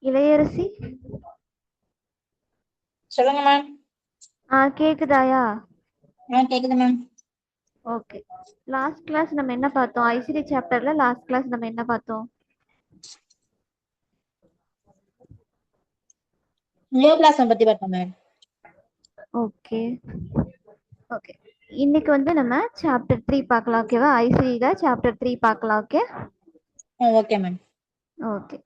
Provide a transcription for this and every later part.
இளையரசி. சொல்லுங்க மேம். கேக்குதாயா? கேக்குது ma'am. Okay. Last class நம்ம என்ன பார்த்தோம்? ஐசிடி சாப்டர்ல லாஸ்ட் கிளாஸ் நம்ம என்ன பார்த்தோம்? நியோபிளாசம் பத்தி பார்த்தோம் மேம். Okay okay. இன்னைக்கு வந்து நம்ம சாப்டர் 3 பார்க்கலாம். ஓகேவா? ஐசிடில சாப்டர் 3 பார்க்கலாம். Okay okay ma'am. Okay.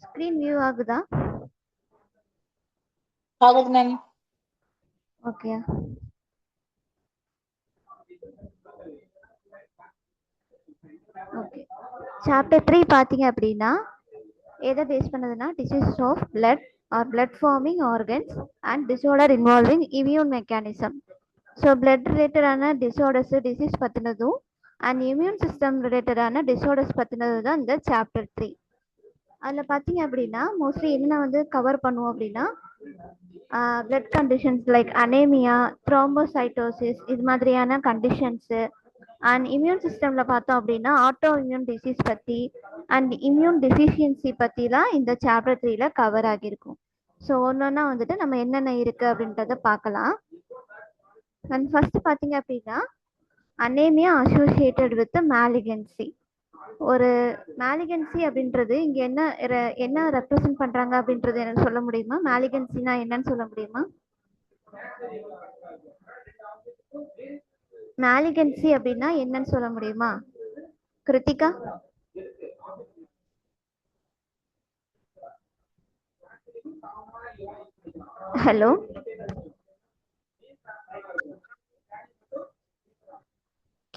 Screen view ஆகுதா? ஆகுது மேம். ஓகே. ஓகே. சாப்டர் 3 பார்த்தீங்க அப்படின்னா எதை பேஸ் பண்ணதுன்னா disease of blood or blood forming organs and disorder involving immune mechanism. So blood ரிலேட்டடான டிஸார்டர்ஸ் டிசீஸ் பற்றினதும் அண்ட் இம்யூன் சிஸ்டம் ரிலேட்டடான டிஸார்டர்ஸ் பற்றினது தான் இந்த சாப்டர் 3. அதில் பார்த்தீங்க அப்படின்னா மோஸ்ட்லி என்ன வந்து கவர் பண்ணுவோம் அப்படின்னா பிளட் கண்டிஷன்ஸ் லைக் அனேமியா, த்ரோம்போசைட்டோசிஸ், இது மாதிரியான கண்டிஷன்ஸு. அண்ட் இம்யூன் சிஸ்டமில் பார்த்தோம் அப்படின்னா ஆட்டோ இம்யூன் டிசீஸ் பற்றி அண்ட் இம்யூன் டெஃபிஷியன்சி பற்றிலாம் இந்த சாப்டர் 3ல கவர் ஆகியிருக்கும். ஸோ ஒன்றொன்னா வந்துட்டு நம்ம என்னென்ன இருக்குது அப்படின்றத பார்க்கலாம். அண்ட் ஃபர்ஸ்ட் பார்த்தீங்க அப்படின்னா அனேமியா அசோசியேட்டட் வித் மேலிகன்சி. ஒரு மேலிகன்சி அப்படின்றது இங்க என்ன ரெப்ரசன்ட் பண்றாங்க அப்படின்றது எனக்கு சொல்ல முடியுமா? மேலிகன்சினா என்னன்னு சொல்ல முடியுமா? மேலிகன்சி அப்படின்னா என்னன்னு சொல்ல முடியுமா? கிருத்திகா. ஹலோ,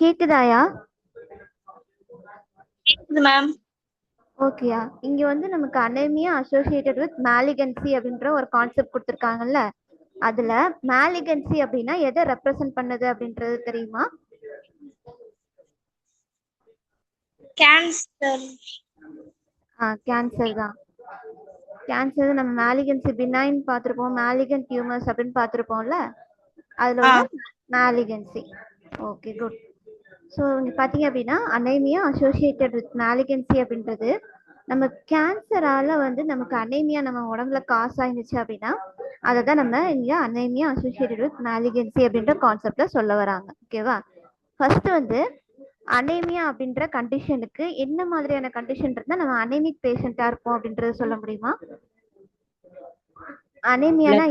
கேக்குதாயா? மேம். ஓகேயா. இங்க வந்து நமக்கு அனேமியா அசோசியேட்டட் வித் மேலிகன்சி அப்படின்ற ஒரு கான்செப்ட் கொடுத்துருக்காங்கல்ல, அதுல மேலிகன்சி அப்படின்னா எதை ரெப்ரசன்ட் பண்ணுது அப்படின்றது தெரியுமா? கேன்சர். கேன்சர் தான். கேன்சர் நம்ம மேலிகன்சி பினைன் பார்த்துருப்போம், மேலிகன் டியூமர்ஸ் அப்படின்னு பார்த்துருப்போம்ல, அதுல உள்ள மேலிகன்சி. Okay, good. ஸோ இங்க பார்த்தீங்க அப்படின்னா அனேமியா அசோசியேட்டட் வித் மேலிகன்சி அப்படின்றது நம்ம கேன்சரால வந்து நமக்கு அனேமியா நம்ம உடம்புல காசு ஆயிருந்துச்சு அப்படின்னா அதை தான் நம்ம இங்க அனேமியா அசோசியேட்டட் வித் மேலிகன்சி அப்படின்ற கான்செப்ட்ல சொல்ல வராங்க. ஓகேவா? ஃபர்ஸ்ட் வந்து அனேமியா அப்படின்ற கண்டிஷனுக்கு என்ன மாதிரியான கண்டிஷன் இருந்தா நம்ம அனேமிக் பேஷண்டா இருப்போம் அப்படின்றது சொல்ல முடியுமா? அனேமியானா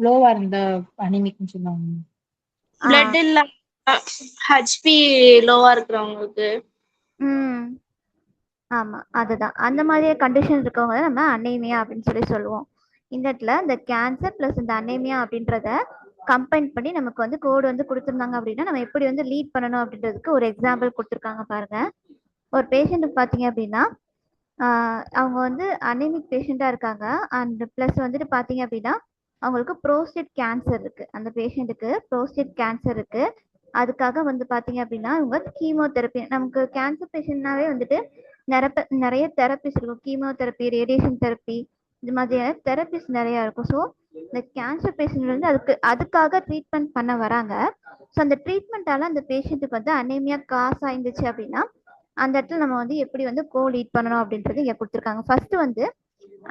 லோவா இருந்தா அனிமிக்னு சொல்லுவாங்க. பிளட் இல்ல ஹெச்பி லோவா இருக்கிறவங்களுக்கு. ஆமா, அதுதான். அந்த மாதிரியே கண்டிஷன் இருக்கவங்க நம்ம அனேமியா அப்படின்னு சொல்லி சொல்லுவோம். இந்த இடத்துல இந்த கேன்சர் பிளஸ் இந்த அனேமியா அப்படின்றத கம்பைன் பண்ணி நமக்கு வந்து கோடு வந்து கொடுத்துருந்தாங்க அப்படின்னா நம்ம எப்படி வந்து லீட் பண்ணணும் அப்படின்றதுக்கு ஒரு எக்ஸாம்பிள் கொடுத்துருக்காங்க பாருங்க. ஒரு பேஷண்ட்டுக்கு பார்த்தீங்க அப்படின்னா அவங்க வந்து அனேமிக் பேஷண்ட்டாக இருக்காங்க. அண்ட் ப்ளஸ் வந்துட்டு பார்த்தீங்க அப்படின்னா அவங்களுக்கு ப்ரோஸ்டேட் கேன்சர் இருக்குது. அந்த பேஷண்ட்டுக்கு ப்ரோஸ்டேட் கேன்சர் இருக்குது. அதுக்காக வந்து பார்த்தீங்க அப்படின்னா இவங்க கீமோதெரப்பி, நமக்கு கேன்சர் பேஷண்ட்னாவே வந்துட்டு நிறைய தெரப்பிஸ் இருக்கும். கீமோதெரப்பி, ரேடியேஷன் தெரப்பி, இது மாதிரியான தெரப்பிஸ் நிறையா இருக்கும். ஸோ இந்த கேன்சர் பேஷண்ட் வந்து அதுக்காக ட்ரீட்மெண்ட் பண்ண வராங்க. ஸோ அந்த ட்ரீட்மெண்ட்டால் அந்த பேஷண்ட்டுக்கு வந்து அனேமியா காசு ஆயிருந்துச்சு அப்படின்னா அந்த இடத்துல நம்ம வந்து எப்படி வந்து லீட் பண்ணணும் அப்படின்றது இங்கே கொடுத்துருக்காங்க. ஃபர்ஸ்ட் வந்து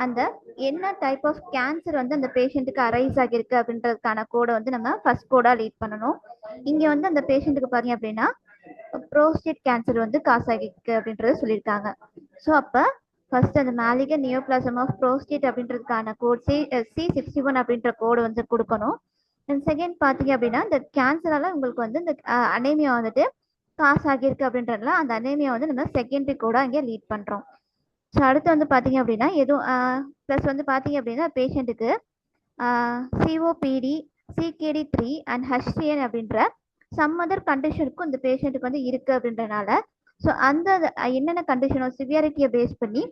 அந்த என்ன டைப் ஆஃப் கேன்சர் வந்து அந்த பேஷண்ட்டுக்கு அரைஸ் ஆகிருக்கு அப்படின்றதுக்கான கோடை வந்து நம்ம ஃபர்ஸ்ட் கோடா லீட் பண்ணணும். இங்கே வந்து அந்த பேஷண்ட்டுக்கு பார்த்தீங்க அப்படின்னா ப்ரோஸ்டேட் கேன்சர் வந்து காசு ஆகிருக்கு அப்படின்றத சொல்லியிருக்காங்க. ஸோ அப்போ ஃபர்ஸ்ட் அந்த மேலிகன் நியோபிளாசம் ஆஃப் ப்ரோஸ்டேட் அப்படின்றதுக்கான கோட் C61 அப்படின்ற கோடு வந்து கொடுக்கணும். அண்ட் செகண்ட் பார்த்தீங்க அப்படின்னா இந்த கேன்சரால உங்களுக்கு வந்து இந்த அனேமியா வந்துட்டு காசு ஆகியிருக்கு அப்படின்றதுல அந்த அனேமியா வந்து நம்ம செகண்டரி கோடா இங்கே லீட் பண்ணுறோம். ஸோ அடுத்து வந்து பார்த்தீங்க அப்படின்னா எதுவும் ப்ளஸ் வந்து பார்த்தீங்க அப்படின்னா பேஷண்ட்டுக்கு COPD, CKD3 அண்ட் HCN அப்படின்ற சம் அதர் கண்டிஷனுக்கும் இந்த பேஷண்ட்டுக்கு வந்து இருக்குது அப்படின்றனால ஸோ அந்த என்னென்ன கண்டிஷனோ சிவியாரிட்டியை பேஸ் பண்ணி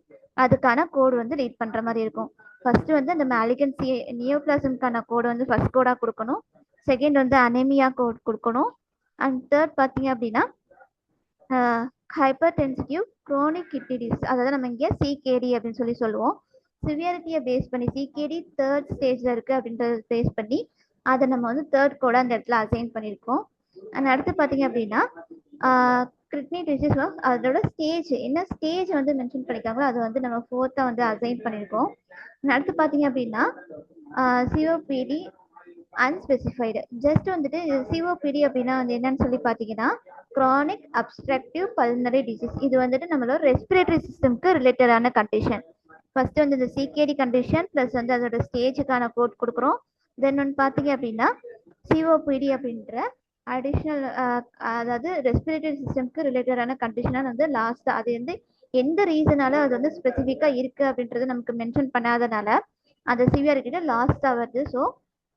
அதுக்கான கோடு வந்து லீட் பண்ணுற மாதிரி இருக்கும். ஃபர்ஸ்ட் வந்து அந்த மேலிகன் நியோபிளாசம்க்கான கோடு வந்து ஃபர்ஸ்ட் கோடாக கொடுக்கணும். செகண்ட் வந்து அனேமியா கோட் கொடுக்கணும். அண்ட் தேர்ட் பார்த்தீங்க அப்படின்னா ஹைப்பர்டென்சிவ் குரோனிக் கிட்னி டிசீஸ், அதாவது நம்ம இங்கே சிகேடி அப்படின்னு சொல்லுவோம். சிவியாரிட்டியை பேஸ் பண்ணி சிகேடி தேர்ட் ஸ்டேஜில் இருக்குது அப்படின்றத பேஸ் பண்ணி அதை நம்ம வந்து தேர்ட் கோட அந்த இடத்துல அசைன் பண்ணியிருக்கோம். அண்ட் அடுத்து பார்த்தீங்க அப்படின்னா கிட்னி டிசீஸ் அதோட ஸ்டேஜ் என்ன ஸ்டேஜ் வந்து மென்ஷன் பண்ணியிருக்காங்களோ அதை வந்து நம்ம ஃபோர்த்தாக வந்து அசைன் பண்ணியிருக்கோம். அடுத்து பார்த்தீங்க அப்படின்னா சிஓபிடி அன்ஸ்பெசிஃபைடு. ஜஸ்ட் வந்துட்டு சிஓபிடி அப்படின்னா வந்து என்னன்னு சொல்லி பார்த்தீங்கன்னா க்ரானிக் அப்ஸ்ட்ரக்டிவ் பல்மனரி டிசீஸ். இது வந்துட்டு நம்மளோட ரெஸ்பிரேட்டரி சிஸ்டம்க்கு ரிலேட்டடான கண்டிஷன். ஃபர்ஸ்ட் வந்து இந்த சிகேடி கண்டிஷன் ப்ளஸ் வந்து அதோட ஸ்டேஜுக்கான கோட் கொடுக்குறோம். தென் ஒன்று பார்த்தீங்க அப்படின்னா சிஓபிடி அப்படின்ற அடிஷ்னல் அதாவது ரெஸ்பிரேட்டரி சிஸ்டம்க்கு ரிலேட்டடான கண்டிஷனாக வந்து லாஸ்ட்டாக அது வந்து எந்த ரீசனால அது வந்து ஸ்பெசிஃபிக்காக இருக்குது அப்படின்றது நமக்கு மென்ஷன் பண்ணாதனால அந்த சிவியாரிட்டியில் லாஸ்ட்டாக வருது. So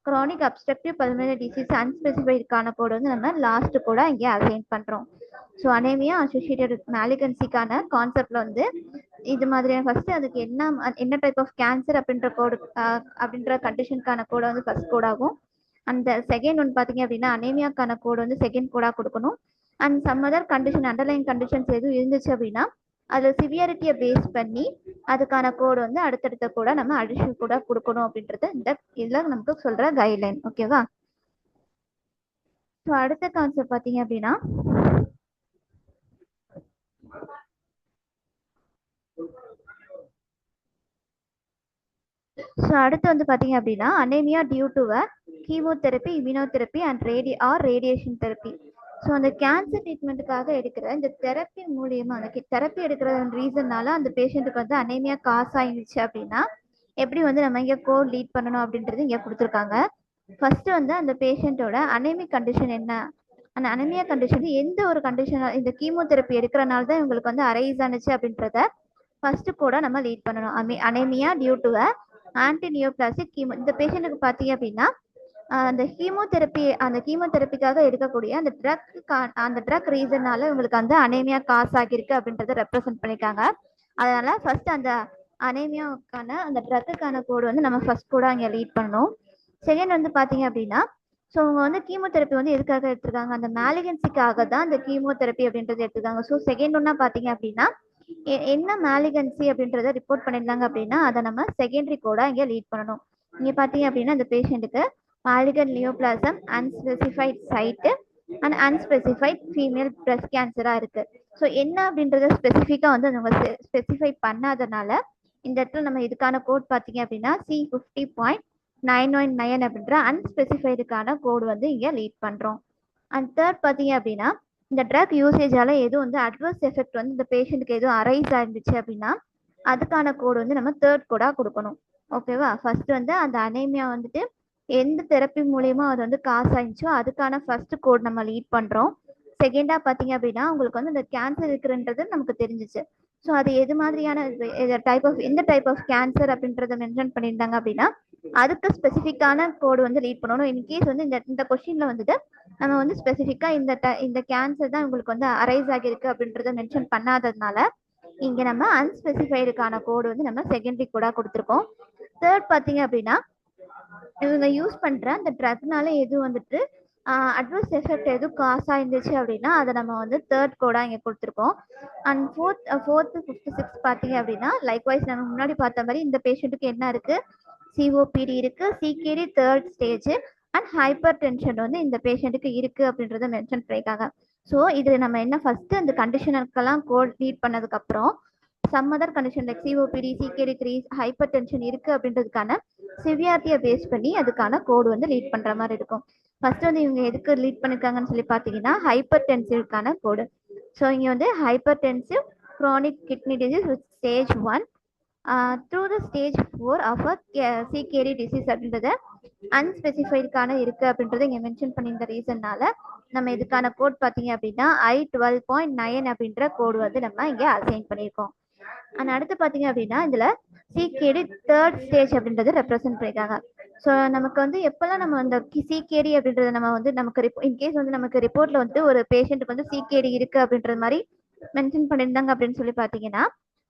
chronic obstructive pulmonary disease அன்ஸ்பெசிஃபைடுக்கான கோடு வந்து நம்ம லாஸ்ட் கூட இங்கே அசைன் பண்ணுறோம். ஸோ அனேமியா அசோசியேட்டட் மேலிகன்சிக்கான கான்செப்டில் வந்து இது மாதிரியான ஃபர்ஸ்ட் அதுக்கு என்ன டைப் ஆஃப் கேன்சர் அப்படின்ற கோடு அப்படின்ற கண்டிஷனுக்கான கோடை வந்து ஃபர்ஸ்ட் கோடாகும். அந்த செகண்ட் ஒன் பார்த்தீங்க அப்படின்னா அனேமியாக்கான கோடு வந்து செகண்ட் கோடாக கொடுக்கணும். And some other condition underline conditions எதுவும் இருந்துச்சு அப்படின்னா அதில் சிவியாரிட்டியை பேஸ் பண்ணி அதுக்கான கோடு வந்து அடுத்தடுத்த கூட நம்ம அடிஷனல் கூட கொடுக்கணும் அப்படின்றது இந்த இதில் நமக்கு சொல்கிற கைட்லைன். ஓகேவா? ஸோ அடுத்த கான்செப்ட் பார்த்தீங்க அப்படின்னா ஸோ அடுத்து வந்து பார்த்தீங்க அப்படின்னா anaemia due to chemotherapy, immunotherapy and radiation therapy. So அந்த கேன்சர் ட்ரீட்மெண்ட்டுக்காக எடுக்கிற இந்த தெரப்பி மூலியமாக அந்த தெரப்பி எடுக்கிற ரீசன்னால அந்த பேஷண்ட்டுக்கு வந்து அனேமியா காஸ் ஆகிடுச்சு அப்படின்னா எப்படி வந்து நம்ம இங்கே கோட் லீட் பண்ணணும் அப்படின்றது இங்கே கொடுத்துருக்காங்க. ஃபர்ஸ்ட் வந்து அந்த பேஷண்ட்டோட அனேமிக் கண்டிஷன் என்ன, அந்த அனேமியா கண்டிஷன் எந்த ஒரு கண்டிஷன் இந்த கீமோதெரப்பி எடுக்கிறனால தான் இவங்களுக்கு வந்து அரைஸ் ஆனிச்சு அப்படின்றத ஃபர்ஸ்ட் கூட நம்ம லீட் பண்ணணும். Anaemia due to anti neoplastic chemo. இந்த பேஷண்ட்டுக்கு பார்த்தீங்க அப்படின்னா அந்த கீமோதெரப்பிக்காக எடுக்கக்கூடிய அந்த ட்ரக் ரீசன்னால இவங்களுக்கு வந்து அனேமியா காஸ் ஆகியிருக்கு அப்படின்றத ரெப்ரசென்ட் பண்ணியிருக்காங்க. அதனால ஃபர்ஸ்ட் அந்த அனேமியாவுக்கான அந்த ட்ரக்குக்கான கோடு வந்து நம்ம ஃபர்ஸ்ட் கூட அங்கே லீட் பண்ணணும். செகண்ட் வந்து பார்த்தீங்க அப்படின்னா ஸோ அவங்க வந்து கீமோதெரப்பி வந்து எதுக்காக எடுத்திருக்காங்க, அந்த மேலிகன்சிக்காக தான் அந்த கீமோதெரப்பி அப்படின்றது எடுத்திருக்காங்க. ஸோ செகண்ட் ஒன்னா பார்த்தீங்க அப்படின்னா என்ன மேலிகன்சி அப்படின்றத ரிப்போர்ட் பண்ணியிருந்தாங்க அப்படின்னா அதை நம்ம செகண்டரி கோடா இங்கே லீட் பண்ணணும். இங்கே பார்த்தீங்க அப்படின்னா இந்த பேஷண்ட்டுக்கு malignant neoplasm unspecified site and unspecified female breast கேன்சராக இருக்குது. ஸோ என்ன அப்படின்றத ஸ்பெசிஃபிக்காக வந்து நம்ம ஸ்பெசிஃபை பண்ணாதனால இந்த இடத்துல நம்ம இதுக்கான கோட் பார்த்தீங்க அப்படின்னா C50.919 அப்படின்ற அன்ஸ்பெசிஃபைடுக்கான கோடு வந்து இங்கே லீட் பண்ணுறோம். அண்ட் தேர்ட் பார்த்தீங்க அப்படின்னா இந்த ட்ரக் யூசேஜால எதுவும் வந்து அட்வர்ஸ் எஃபெக்ட் வந்து இந்த பேஷண்ட்டுக்கு எதுவும் அரைஸ் ஆயிருந்துச்சு அப்படின்னா அதுக்கான கோடு வந்து நம்ம தேர்ட் கோடா கொடுக்கணும். ஓகேவா? ஃபர்ஸ்ட் வந்து அந்த அனேமியா வந்துட்டு எந்த தெரப்பி மூலியமா அது வந்து காசு ஆயிடுச்சோ அதுக்கான ஃபர்ஸ்ட் கோட் நம்ம லீட் பண்றோம். செகண்டா பாத்தீங்க அப்படின்னா உங்களுக்கு வந்து இந்த கேன்சர் இருக்குன்றது நமக்கு தெரிஞ்சிச்சு. ஸோ அது எது மாதிரியான எந்த டைப் ஆஃப் கேன்சர் அப்படின்றத மென்ஷன் பண்ணியிருந்தாங்க அப்படின்னா அதுக்கு ஸ்பெசிஃபிக்கான கோடு வந்து லீட் பண்ணணும். இன்கேஸ் வந்து இந்த கொஸ்டின்ல வந்துட்டு நம்ம வந்து ஸ்பெசிஃபிக்கா இந்த கேன்சர் தான் உங்களுக்கு வந்து அரைஸ் ஆகியிருக்கு அப்படின்றத மென்ஷன் பண்ணாததுனால இங்க நம்ம அன்ஸ்பெசிஃபைடுக்கான கோடு வந்து நம்ம செகண்டரி கோடா கொடுத்துருக்கோம். தேர்ட் பாத்தீங்க அப்படின்னா இவங்க யூஸ் பண்ற அந்த ட்ரக்னால எதுவும் வந்துட்டு அட்வர்ஸ் எஃபெக்ட் எதுவும் காசு ஆயிருந்துச்சு அப்படின்னா அதை நம்ம வந்து தேர்ட் கோடா இங்கே கொடுத்துருக்கோம். அண்ட் ஃபோர்த்து ஃபிஃப்த் சிக்ஸ்த் பார்த்தீங்க அப்படின்னா லைக்வைஸ் நம்ம முன்னாடி பார்த்த மாதிரி இந்த பேஷண்ட்டுக்கு என்ன இருக்கு, சிஓபிடி இருக்கு, CKD third stage and hyper tension வந்து இந்த பேஷண்ட்டுக்கு இருக்கு அப்படின்றத மென்ஷன் பண்ணியிருக்காங்க. ஸோ இது நம்ம என்ன ஃபர்ஸ்ட் அந்த கண்டிஷனுக்கெல்லாம் கோட் லீட் பண்ணதுக்கு அப்புறம் some other condition like COPD, CKD 3, hypertension இருக்கு அப்படின்றதுக்கான சிவியாரிட்டியை பேஸ் பண்ணி அதுக்கான கோடு வந்து லீட் பண்ற மாதிரி இருக்கும். ஃபர்ஸ்ட் வந்து இவங்க எதுக்கு லீட் பண்ணிருக்காங்கன்னு சொல்லி பார்த்தீங்கன்னா ஹைப்பர் டென்சிவ்க்கான கோடு. ஸோ இங்கே வந்து hypertensive chronic kidney disease with stage 1 through the stage 4 of CKD disease அப்படின்றத அன்ஸ்பெசிஃபைடுக்கான இருக்கு அப்படின்றத இங்கே மென்ஷன் பண்ணியிருந்த ரீசன்னால நம்ம இதுக்கான கோட் பார்த்தீங்க அப்படின்னா I12.9 அப்படின்ற கோடு வந்து நம்ம இங்கே அசைன் பண்ணியிருக்கோம். அண்ட் அடுத்து பார்த்தீங்க அப்படின்னா இதில் சிகேடி தேர்ட் ஸ்டேஜ் அப்படின்றத ரெப்ரசென்ட் பண்ணியிருக்காங்க. ஸோ நமக்கு வந்து எப்போல்லாம் நம்ம அந்த சிகேடி அப்படின்றத நம்ம வந்து நமக்கு இன்கேஸ் வந்து நமக்கு ரிப்போர்ட்ல வந்து ஒரு பேஷண்ட்டுக்கு வந்து சிகேடி இருக்கு அப்படின்றது மாதிரி மென்ஷன் பண்ணியிருந்தாங்க அப்படின்னு சொல்லி பார்த்தீங்கன்னா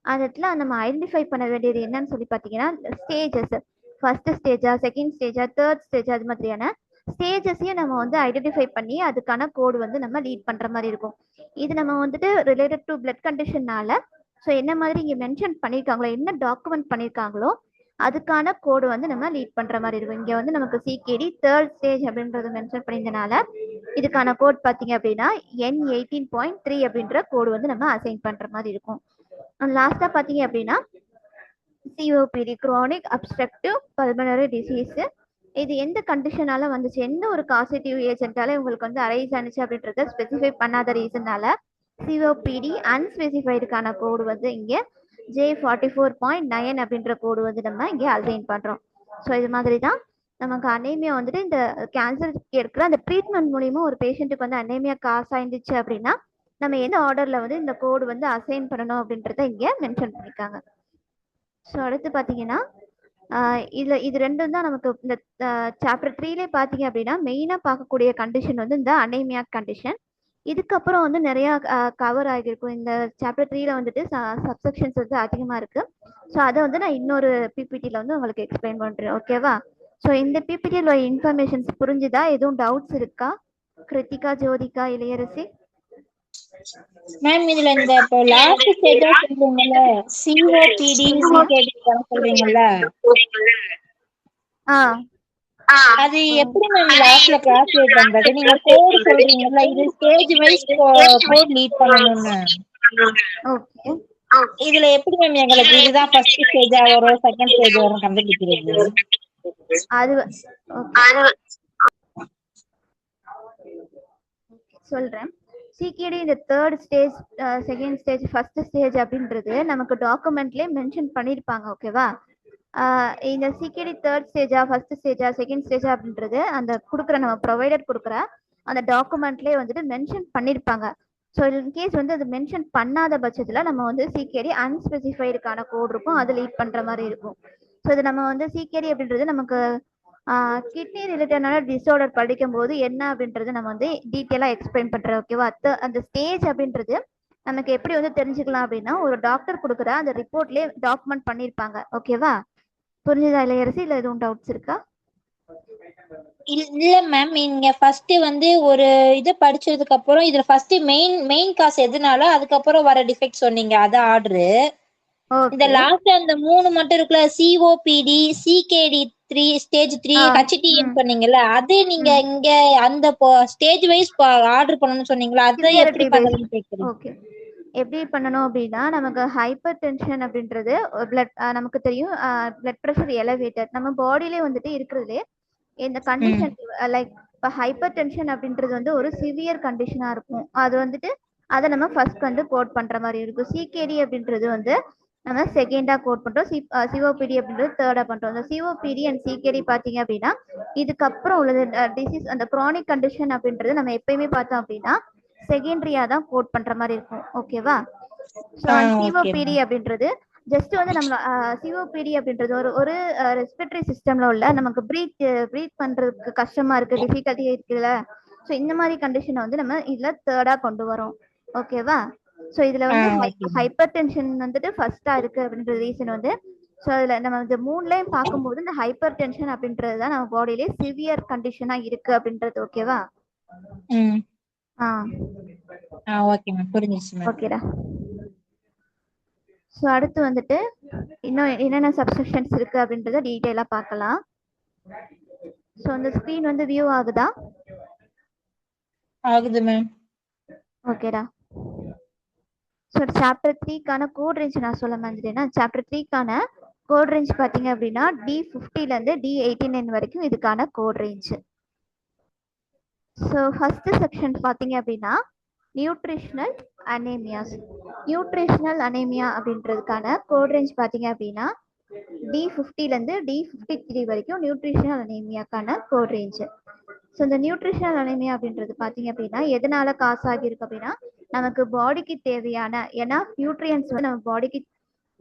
அந்த இடத்துல நம்ம ஐடென்டிஃபை பண்ண வேண்டியது என்னன்னு சொல்லி பார்த்தீங்கன்னா ஸ்டேஜஸ், ஃபர்ஸ்ட் ஸ்டேஜா, செகண்ட் ஸ்டேஜா, தேர்ட் ஸ்டேஜா, அது மாதிரியான ஸ்டேஜஸையும் நம்ம வந்து ஐடென்டிஃபை பண்ணி அதுக்கான கோடு வந்து நம்ம லீட் பண்ணுற மாதிரி இருக்கும். இது நம்ம வந்துட்டு ரிலேட்டட் டு பிளட் கண்டிஷன்னால ஸோ என்ன மாதிரி இங்கே மென்ஷன் பண்ணியிருக்காங்களோ, என்ன டாக்குமெண்ட் பண்ணியிருக்காங்களோ அதுக்கான கோடு வந்து நம்ம லீட் பண்ணுற மாதிரி இருக்கும். இங்கே வந்து நமக்கு சிகேடி தேர்ட் ஸ்டேஜ் அப்படின்றது மென்ஷன் பண்ணியிருந்தனால இதுக்கான கோட் பார்த்தீங்க அப்படின்னா N18.3 அப்படின்ற கோடு வந்து நம்ம அசைன் பண்ணுற மாதிரி இருக்கும். லாஸ்ட்டாக பார்த்தீங்க அப்படின்னா COPD crony obstructive pulmonary disease. இது எந்த கண்டிஷனால வந்துச்சு, எந்த ஒரு காசிட்டிவ் ஏஜென்ட்டால உங்களுக்கு வந்து அரைஸ் ஆனிச்சு அப்படின்றத ஸ்பெசிஃபை பண்ணாத ரீசனால COPD அன்ஸ்பெசிஃபைடுக்கான கோடு வந்து இங்கே J44.9 அப்படின்ற கோடு வந்து நம்ம இங்கே அசைன் பண்ணுறோம். ஸோ இது மாதிரி தான் நமக்கு அனேமியா வந்துட்டு இந்த கேன்சர் இருக்கிற அந்த ட்ரீட்மெண்ட் மூலிமா ஒரு பேஷண்ட்டுக்கு வந்து அனேமியா காசு ஆயிடுச்சு அப்படின்னா நம்ம எந்த ஆர்டரில் வந்து இந்த கோடு வந்து அசைன் பண்ணணும் அப்படின்றத இங்கே மென்ஷன் பண்ணியிருக்காங்க. ஸோ அடுத்து பார்த்தீங்கன்னா இது ரெண்டும் தான் நமக்கு இந்த சாப்டர் 3லே பார்த்தீங்க அப்படின்னா மெயினாக பார்க்கக்கூடிய கண்டிஷன் வந்து இந்த அனேமியா கண்டிஷன். இதுக்கப்புறம் வந்து நிறையா கவர் ஆகியிருக்கும். இந்த சாப்டர் 3ல வந்துட்டு சப்செக்ஷன்ஸ் வந்து அதிகமாக இருக்குது. ஸோ அதை வந்து நான் இன்னொரு பிபிடியில் வந்து உங்களுக்கு எக்ஸ்பிளைன் பண்ணுறேன். ஓகேவா? ஸோ இந்த பிபிடியில் உள்ள இன்ஃபர்மேஷன்ஸ் புரிஞ்சுதா? எதுவும் டவுட்ஸ் இருக்கா? கிருத்திகா, ஜோதிகா, இளையரசி? மேம் இதுல இந்த இப்போ லாஸ்ட் ஸ்டேஜா சொல்றீங்கல்ல COPD CKD சொல்றீங்கல்ல அது எப்படி மேம் லாஸ்ட்ல கிளாசிஃபை பண்றது? நீங்க கோட் சொல்றீங்கல்ல, இது ஸ்டேஜ் வைஸ் கோட் லீட் பண்ணனும்னு. ஓகே, இதுல எப்படி மேம் எங்களுக்கு இதுதான் ஃபர்ஸ்ட் ஸ்டேஜா வரும் செகண்ட் ஸ்டேஜ் வரும் கண்டுபிடிக்கிறது? அது சொல்றேன். சிகேடி இந்த third stage, second stage, first stage அப்படின்றது நமக்கு டாக்குமெண்ட்லேயே மென்ஷன் பண்ணியிருப்பாங்க. ஓகேவா? இந்த சிகேடி தேர்ட் ஸ்டேஜா ஃபர்ஸ்ட் ஸ்டேஜா செகண்ட் ஸ்டேஜா அப்படின்றது அந்த கொடுக்குற நம்ம ப்ரொவைடர் கொடுக்குற அந்த டாக்குமெண்ட்லேயே வந்துட்டு மென்ஷன் பண்ணியிருப்பாங்க. ஸோ இன்கேஸ் வந்து அது மென்ஷன் பண்ணாத பட்சத்தில் நம்ம வந்து சிகேடி அன்ஸ்பெசிஃபைடுக்கான கோட் இருக்கும், அது லீட் பண்ணுற மாதிரி இருக்கும். ஸோ இது நம்ம வந்து சிகேடி அப்படின்றது நமக்கு கிட்னி ரிலேட்டடான டிஸார்டர் படிக்கும் போது என்ன அப்படின்றது நம்ம வந்து டீட்டெயிலாக எக்ஸ்பிளைன் பண்ணுறோம். ஓகேவா? அந்த ஸ்டேஜ் அப்படின்றது நமக்கு எப்படி வந்து தெரிஞ்சுக்கலாம் அப்படின்னா ஒரு டாக்டர் கொடுக்குற அந்த ரிப்போர்ட்லேயே டாக்குமெண்ட் பண்ணியிருப்பாங்க. ஓகேவா? புரிஞ்சுதா இளையரசி? இல்லை எதுவும் டவுட்ஸ் இருக்கா? இல்ல மேம், நீங்க ஃபர்ஸ்ட் வந்து ஒரு இது படிச்சதுக்கு அப்புறம் இதுல ஃபர்ஸ்ட் மெயின் காசு எதுனால அதுக்கப்புறம் வர டிஃபெக்ட் சொன்னீங்க, அது ஆர்டரு. இந்த லாஸ்ட் அந்த 3 மட்டும் இருக்குல்ல, COPD CKD 3 ஸ்டேஜ் 3 HTN சொன்னீங்கல்ல, அது நீங்க இங்க அந்த ஸ்டேஜ் வைஸ் ஆர்டர் பண்ணனும் சொன்னீங்களா, அது எப்படி பண்ணனும்னு கேக்குறேன். ஓகே, எப்படி பண்ணணும் அப்படின்னா நமக்கு ஹைப்பர் டென்ஷன் அப்படின்றது பிளட் நமக்கு தெரியும், பிளட் ப்ரெஷர் எலவேட்டட் நம்ம பாடியிலே வந்துட்டு இருக்கிறதுலே இந்த கண்டிஷன் லைக் இப்போ ஹைப்பர் டென்ஷன் அப்படின்றது வந்து ஒரு சிவியர் கண்டிஷனாக இருக்கும். அது வந்துட்டு அதை நம்ம ஃபர்ஸ்ட் வந்து கோட் பண்ணுற மாதிரி இருக்கும். சிகேடி அப்படின்றது வந்து நம்ம செகண்டாக கோட் பண்ணுறோம். சிஓபிடி அப்படின்றது தேர்டாக பண்ணுறோம். இந்த சிஓபிடி அண்ட் சிகேடி பார்த்தீங்க அப்படின்னா இதுக்கப்புறம் உள்ளது டிசீஸ் அந்த க்ரானிக் கண்டிஷன் அப்படின்றது நம்ம எப்பயுமே பார்த்தோம் அப்படின்னா செகண்டரியாக தான் கோட் பண்ணுற மாதிரி இருக்கும். ஓகேவா? ஸோ சிஓபிடி அப்படின்றது ஜஸ்ட் வந்து நம்ம சிஓபிடி அப்படின்றது ஒரு ரெஸ்பிரேட்டரி சிஸ்டம்ல உள்ள நமக்கு ப்ரீத் பண்றதுக்கு கஷ்டமா இருக்கு, டிஃபிகல்ட்டி இருக்குல்ல, ஸோ இந்த மாதிரி கண்டிஷனை வந்து நம்ம இதுல தேர்டா கொண்டு வரோம். ஓகேவா? ஸோ இதுல வந்து ஹைப்பர் டென்ஷன் வந்துட்டு ஃபர்ஸ்டா இருக்கு அப்படின்ற ரீசன் வந்து ஸோ அதுல நம்ம இந்த 3லையும் பார்க்கும்போது இந்த ஹைப்பர் டென்ஷன் அப்படின்றது தான் நம்ம பாடியிலே சிவியர் கண்டிஷனா இருக்கு அப்படின்றது. ஓகேவா? ஓகே மேம், புரிஞ்சிருச்சு மேம். ஓகேடா. ஸோ அடுத்து வந்துட்டு இன்னும் என்னென்ன சப்செக்ஷன்ஸ் இருக்கு அப்படின்றத டீட்டெயிலாக பார்க்கலாம். ஸோ அந்த ஸ்க்ரீன் வந்து வியூ ஆகுதா? ஆகுது மேம். ஓகேடா. ஸோ சாப்டர் 3க்கான கோட் ரேஞ்ச் நான் சொல்ல வந்துட்டேன்னா, சாப்டர் 3க்கான கோட் ரேஞ்ச் பார்த்தீங்க அப்படின்னா D50லேருந்து D89 வரைக்கும் இதுக்கான code range. So first section பார்த்தீங்க அப்படின்னா நியூட்ரிஷனல் அனேமியாஸ். நியூட்ரிஷனல் அனேமியா அப்படின்றதுக்கான கோட் ரேஞ்ச் பார்த்தீங்க அப்படின்னா D50லேருந்து D53 வரைக்கும் நியூட்ரிஷனல் அனேமியாக்கான கோட் ரேஞ்ச். ஸோ இந்த நியூட்ரிஷனல் அனேமியா அப்படின்றது பார்த்தீங்க அப்படின்னா எதனால காசு ஆகியிருக்கு அப்படின்னா நமக்கு பாடிக்கு தேவையான ஏன்னா நியூட்ரியன்ஸ் வந்து நம்ம பாடிக்கு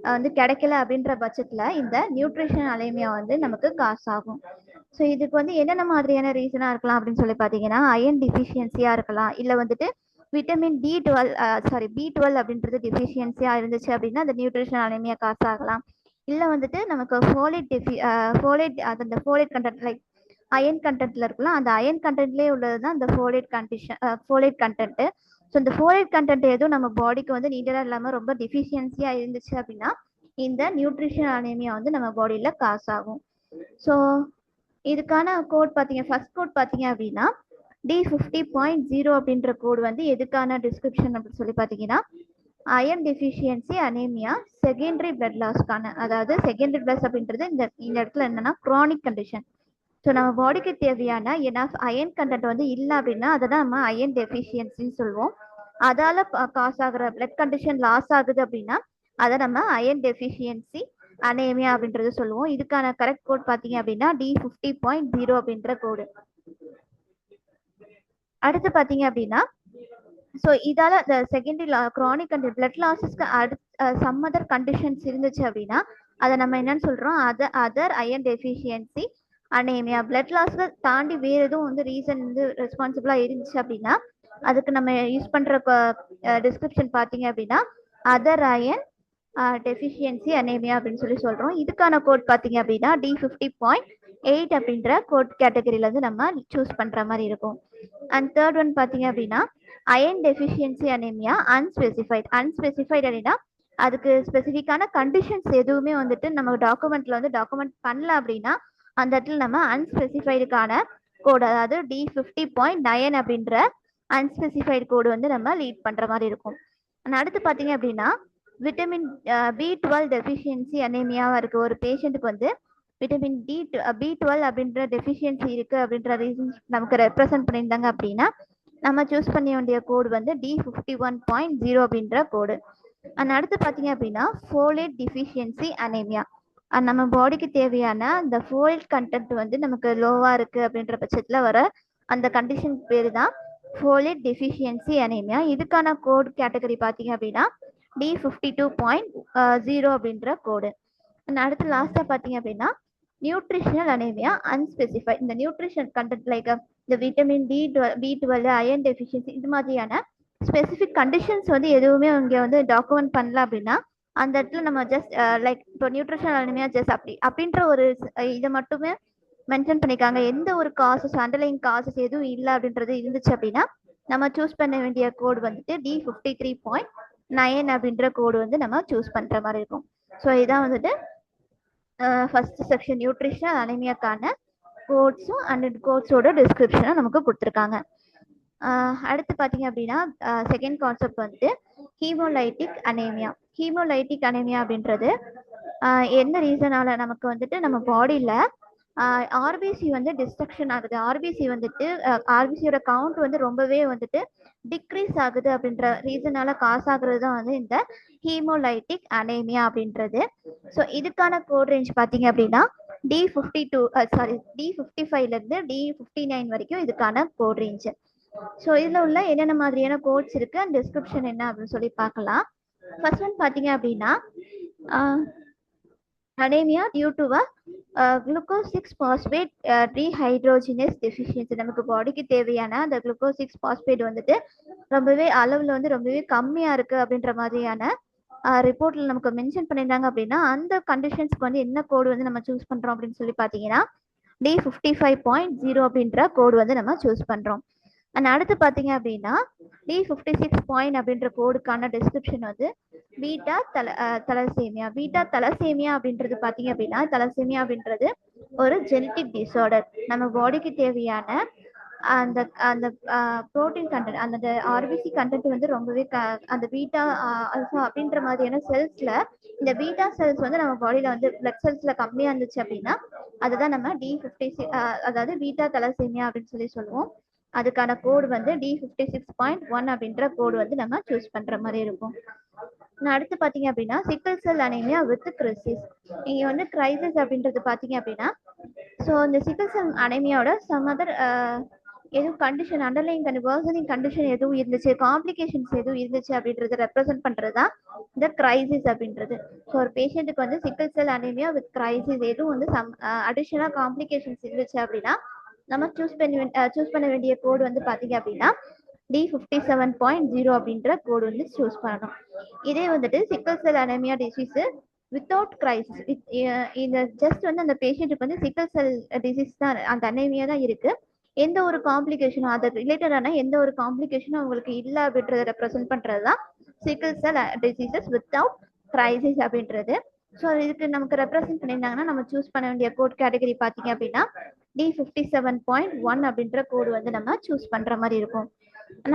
வந்து கிடைக்கல அப்படின்ற பட்சத்தில் இந்த நியூட்ரிஷனல் அனேமியா வந்து நமக்கு காசு ஆகும். ஸோ இதுக்கு வந்து என்னென்ன மாதிரியான ரீசனாக இருக்கலாம் அப்படின்னு சொல்லி பார்த்தீங்கன்னா அயன் டிஃபிஷியன்சியாக இருக்கலாம், இல்லை வந்துட்டு விட்டமின் B12 அப்படின்றது டிஃபிஷியன்சியாக இருந்துச்சு அப்படின்னா அந்த நியூட்ரிஷனல் அனேமியா காசு ஆகலாம். இல்லை வந்துட்டு நமக்கு ஃபோலேட் அந்த ஃபோலேட் கண்டென்ட் லைக் அயன் கண்டென்ட்ல இருக்கலாம், அந்த அயன் கண்டென்ட்லேயே உள்ளது தான் இந்த ஃபோலேட் கண்டென்ட். ஸோ இந்த ஃபோலேட் கண்டென்ட் எதுவும் நம்ம பாடிக்கு வந்து நீடடாக இல்லாமல் ரொம்ப டிஃபிஷியன்சியாக இருந்துச்சு அப்படின்னா இந்த நியூட்ரிஷன் அனீமியா வந்து நம்ம பாடியில் காஸ் ஆகும். ஸோ இதுக்கான கோட் பார்த்தீங்க, ஃபர்ஸ்ட் கோட் பார்த்தீங்க அப்படின்னா D50.0 அப்படின்ற கோடு வந்து எதுக்கான டிஸ்கிரிப்ஷன் அப்படின்னு சொல்லி பார்த்தீங்கன்னா iron deficiency anaemia secondary blood லாஸ்க்கான, அதாவது செகண்டரி பிளட் அப்படின்றது இந்த இடத்துல என்னன்னா குரானிக் கண்டிஷன். ஸோ நம்ம பாடிக்கு தேவையான எனாஃப் அயன் கண்டென்ட் வந்து இல்லை அப்படின்னா அதை தான் நம்ம அயன் டெஃபிஷியன்சின்னு சொல்லுவோம். அதால காஸ் ஆகுற பிளட் கண்டிஷன் லாஸ் ஆகுது அப்படின்னா அதை நம்ம அயன் டெஃபிஷியன்சி அனேமியா அப்படின்றது சொல்லுவோம். இதுக்கான கரெக்ட் கோட் பார்த்தீங்க அப்படின்னா D50.0 அப்படின்ற கோடு. அடுத்து பார்த்தீங்க அப்படின்னா ஸோ இதால இந்த செகண்டரி க்ரானிக் அண்ட் பிளட் லாஸஸ்க்கு சம் அதர் கண்டிஷன்ஸ் இருந்துச்சு அப்படின்னா அதை நம்ம என்னன்னு சொல்றோம், other iron deficiency anaemia. Blood லாஸ்க்கு தாண்டி வேற எதுவும் வந்து ரீசன் வந்து ரெஸ்பான்சிபிளா இருந்துச்சு அப்படின்னா அதுக்கு நம்ம யூஸ் பண்ற டிஸ்கிரிப்ஷன் பார்த்தீங்க அப்படின்னா அதர் அயன் டெஃபிஷியன்சி அனேமியா அப்படின்னு சொல்லி சொல்றோம். இதுக்கான கோட் பார்த்தீங்க அப்படின்னா D50.8 அப்படின்ற கோட் கேட்டகரியில இருந்து நம்ம சூஸ் பண்ற மாதிரி இருக்கும். அண்ட் தேர்ட் ஒன் பார்த்தீங்க அப்படின்னா அயன் டெஃபிஷியன்சி அனேமியா அன்ஸ்பெசிஃபைட். அன்ஸ்பெசிஃபைட் அப்படின்னா அதுக்கு ஸ்பெசிஃபிக்கான கண்டிஷன்ஸ் எதுவுமே வந்துட்டு நம்ம டாக்குமெண்ட்ல வந்து டாக்குமெண்ட் பண்ணல அப்படின்னா அந்த இடத்துல நம்ம அன்ஸ்பெசிஃபைடுக்கான கோடு, அதாவது D50.9 அப்படின்ற அன்ஸ்பெசிஃபைடு கோடு வந்து நம்ம லீட் பண்ற மாதிரி இருக்கும். அடுத்து பார்த்தீங்க அப்படின்னா விட்டமின் B12 டெஃபிஷியன்சி அனேமியாவா இருக்கு ஒரு பேஷண்ட்டுக்கு வந்து விட்டமின் B12 அப்படின்ற டெஃபிஷியன்சி இருக்கு அப்படின்ற ரீசன் நமக்கு ரெப்ரசன்ட் பண்ணியிருந்தாங்க அப்படின்னா நம்ம சூஸ் பண்ண வேண்டிய கோடு வந்து D51.0 அப்படின்ற கோடு. அடுத்து பார்த்தீங்க அப்படின்னா ஃபோலேட் டிஃபிஷியன்சி அனேமியா. நம்ம பாடிக்கு தேவையான அந்த ஃபோலேட் கண்டென்ட் வந்து நமக்கு லோவா இருக்கு அப்படின்ற பட்சத்தில் வர அந்த கண்டிஷன் பேர் தான் ஃபோலேட் டெஃபிஷியன்சி அனேமியா. இதுக்கான கோட் கேட்டகரி பார்த்தீங்க அப்படின்னா D52.0 அப்படின்ற கோடு. அடுத்து லாஸ்ட்டாக பார்த்தீங்க அப்படின்னா நியூட்ரிஷனல் அனேமியா அன்ஸ்பெசிஃபைட். இந்த நியூட்ரிஷன் கண்டென்ட் லைக் இந்த விட்டமின் B12 அயன் டெஃபிஷியன்சி இது மாதிரியான ஸ்பெசிஃபிக் கண்டிஷன்ஸ் வந்து எதுவுமே இங்கே வந்து டாக்குமெண்ட் பண்ணல அப்படின்னா அந்த இடத்துல நம்ம ஜஸ்ட் லைக் இப்போ நியூட்ரிஷனல் அனேமியா ஜஸ்ட் அப்படின்ற ஒரு இதை மட்டுமே மென்ஷன் பண்ணிக்காங்க. எந்த ஒரு காசஸ் அண்டர்லைங் காசஸ் எதுவும் இல்லை அப்படின்றது இருந்துச்சு அப்படின்னா நம்ம சூஸ் பண்ண வேண்டிய கோடு வந்துட்டு D53.9 அப்படின்ற கோடு வந்து நம்ம சூஸ் பண்ற மாதிரி இருக்கும். ஸோ இதான் வந்துட்டு ஃபர்ஸ்ட் செக்ஷன் நியூட்ரிஷனல் அனீமியாக்கான கோட்ஸும் அண்ட் கோட்ஸோட டிஸ்கிரிப்ஷனும் நமக்கு கொடுத்துருக்காங்க. அடுத்து பார்த்தீங்க அப்படின்னா செகண்ட் கான்செப்ட் வந்துட்டு ஹீமோலைட்டிக் அனேமியா. ஹீமோலைட்டிக் அனேமியா அப்படின்றது என்ன ரீசனால நமக்கு வந்துட்டு நம்ம பாடியில் ஆர்பிசி வந்து டிஸ்ட்ரக்ஷன் ஆகுது, ஆர்பிசி வந்துட்டு ஆர்பிசியோட கவுண்ட் வந்து ரொம்பவே வந்துட்டு டிக்ரீஸ் ஆகுது அப்படின்ற ரீசனால காஸ் ஆகுறது தான் வந்து இந்த ஹீமோலைட்டிக் அனேமியா அப்படின்றது. ஸோ இதுக்கான கோட் ரேஞ்ச் பார்த்தீங்க அப்படின்னா D55லேருந்து D59 வரைக்கும் இதுக்கான கோட் ரேஞ்சு. ஸோ இதில் உள்ள என்னென்ன மாதிரியான கோட்ஸ் இருக்கு அண்ட் டிஸ்கிரிப்ஷன் என்ன அப்படின்னு சொல்லி பார்க்கலாம். ஃபர்ஸ்ட் ஒன் பார்த்தீங்க அப்படின்னா anaemia due to glucose 6 phosphate dehydrogenase deficiency. நமக்கு பாடிக்கு தேவையான அந்த குளுக்கோஸ் 6 பாஸ்பேட் வந்துட்டு ரொம்பவே அளவில் வந்து ரொம்பவே கம்மியாக இருக்குது அப்படின்ற மாதிரியான ரிப்போர்ட்டில் நமக்கு மென்ஷன் பண்ணியிருந்தாங்க அப்படின்னா அந்த கண்டிஷன்ஸ்க்கு வந்து என்ன கோடு வந்து நம்ம சூஸ் பண்ணுறோம் அப்படின்னு சொல்லி பார்த்தீங்கன்னா D55.0 அப்படின்ற கோடு வந்து நம்ம சூஸ் பண்ணுறோம். அண்ட் அடுத்து பார்த்தீங்க அப்படின்னா D56 அப்படின்ற கோடுக்கான டிஸ்கிரிப்ஷன் வந்து பீட்டா தலசேமியா. பீட்டா தலசேமியா அப்படின்றது பார்த்தீங்க அப்படின்னா தலசேமியா அப்படின்றது ஒரு ஜெனட்டிக் டிஸார்டர். நம்ம பாடிக்கு தேவையான அந்த அந்த ப்ரோட்டீன் கண்டென்ட் அந்த ஆர்பிசி கண்டென்ட் வந்து ரொம்பவே அந்த பீட்டா அல்ஃபா அப்படின்ற மாதிரியான செல்ஸ்ல இந்த பீட்டா செல்ஸ் வந்து நம்ம பாடியில வந்து பிளட் செல்ஸ்ல கம்மியா இருந்துச்சு அப்படின்னா அதுதான் நம்ம D56 அதாவது பீட்டா தலசேமியா அப்படின்னு சொல்லி சொல்லுவோம். அதுக்கான கோடு வந்து D56.1 அப்படின்ற கோடு வந்து நம்ம சூஸ் பண்ற மாதிரி இருக்கும். அடுத்து பார்த்தீங்க அப்படின்னா சிக்கல் செல் அனீமியா வித் கிரைசிஸ். இங்க வந்து கிரைசிஸ் அப்படின்றது பார்த்தீங்க அப்படின்னா ஸோ இந்த சிக்கல் செல் அனீமியாவோட சம் அதர் எதுவும் கண்டிஷன் அண்டர்லைங் வர்சனிங் கண்டிஷன் எதுவும் இருந்துச்சு, காம்ப்ளிகேஷன்ஸ் எதுவும் இருந்துச்சு அப்படின்றத ரெப்ரசென்ட் பண்றது தான் இந்த கிரைசிஸ் அப்படின்றது. ஸோ ஒரு பேஷண்ட்டுக்கு வந்து சிக்கல் செல் அனீமியா வித் கிரைசிஸ் எதுவும் வந்து சம் அடிஷனல் காம்ப்ளிகேஷன்ஸ் இருந்துச்சு அப்படின்னா நம்ம சூஸ் பண்ண வேண்டிய கோடு வந்து பார்த்தீங்க அப்படின்னா D57.0 அப்படின்ற கோடு வந்து சூஸ் பண்ணணும். இதே வந்துட்டு சிக்கல் cell anaemia disease without crisis இந்த ஜஸ்ட் வந்து அந்த பேஷண்ட்டுக்கு வந்து சிக்கல் செல் டிசீஸ் தான், அந்த அனேமியா தான் இருக்கு, எந்த ஒரு காம்ப்ளிகேஷனும் அது ரிலேட்டடான எந்த ஒரு காம்ப்ளிகேஷனும் அவங்களுக்கு இல்லை அப்படின்றத ரெப்ரசென்ட் பண்றது தான் சிக்கல் செல் டிசீசஸ் வித்தவுட் கிரைசிஸ் அப்படின்றது. ஸோ இதுக்கு நமக்கு ரெப்ரசென்ட் பண்ணியிருந்தாங்கன்னா நம்ம சூஸ் பண்ண வேண்டிய கோட் கேட்டகரி பார்த்தீங்க அப்படின்னா D57.1 அப்படின்ற கோடு வந்து நம்ம சூஸ் பண்ற மாதிரி இருக்கும்.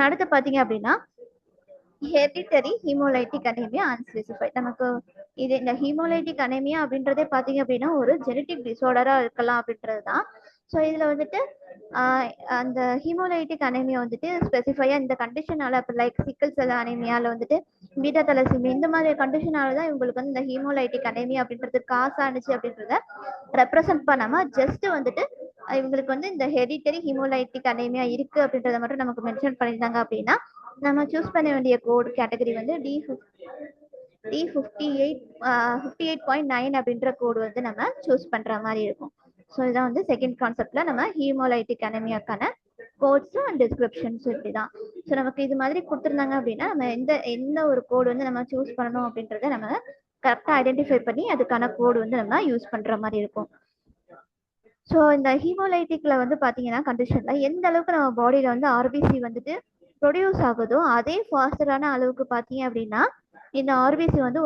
அடுத்து பார்த்தீங்க அப்படின்னா ஹெரிடிட்டரி ஹீமோலைட்டிக் அனீமியா அன்ஸ்பெசிஃபைட். நமக்கு இது இந்த ஹீமோலைட்டிக் அனீமியா அப்படின்றதே பார்த்தீங்க அப்படின்னா ஒரு ஜெனட்டிக் டிசார்டரா இருக்கலாம் அப்படின்றது தான். ஸோ இதில் வந்துட்டு அந்த ஹீமோலைட்டிக் அனீமியா வந்துட்டு ஸ்பெசிஃபையாக இந்த கண்டிஷனால இப்போ லைக் சிக்கல் செல் அனீமியாவில் வந்துட்டு பீட்டா தலசீமியா இந்த மாதிரி கண்டிஷனால தான் இவங்களுக்கு வந்து இந்த ஹீமோலைட்டிக் அனீமியா அப்படின்றது காசு ஆனிச்சு அப்படின்றத ரெப்ரசன்ட் பண்ணாமல் ஜஸ்ட் வந்துட்டு இவங்களுக்கு வந்து இந்த ஹெரிடிட்டரி ஹீமோலைட்டிக் அனீமியா இருக்கு அப்படின்றத மட்டும் நமக்கு மென்ஷன் பண்ணியிருந்தாங்க அப்படின்னா நம்ம சூஸ் பண்ண வேண்டிய கோட் கேட்டகரி வந்து D58.9 அப்படின்ற கோடு வந்து நம்ம சூஸ் பண்ற மாதிரி இருக்கும். ஸோ இதான் வந்து செகண்ட் கான்செப்ட்ல நம்ம ஹீமோலைட்டிக் அனீமியாக்கான கோட்ஸும் அண்ட் டிஸ்கிரிப்ஷன்ஸும் இப்படி தான். ஸோ நமக்கு இது மாதிரி கொடுத்துருந்தாங்க அப்படின்னா நம்ம எந்த ஒரு கோடு வந்து நம்ம சூஸ் பண்ணணும் அப்படின்றத நம்ம கரெக்டாக ஐடென்டிஃபை பண்ணி அதுக்கான கோடு வந்து நம்ம யூஸ் பண்ற மாதிரி இருக்கும். ஸோ இந்த ஹீமோலைட்டிக்ல வந்து பார்த்தீங்கன்னா கண்டிஷன்ல எந்த அளவுக்கு நம்ம பாடியில வந்து ஆர்பிசி வந்துட்டு ப்ரொடியூஸ் ஆகுதோ அதே ஃபாஸ்டரான அளவுக்கு பார்த்தீங்க அப்படின்னா இந்த ஆர்பிசி வந்து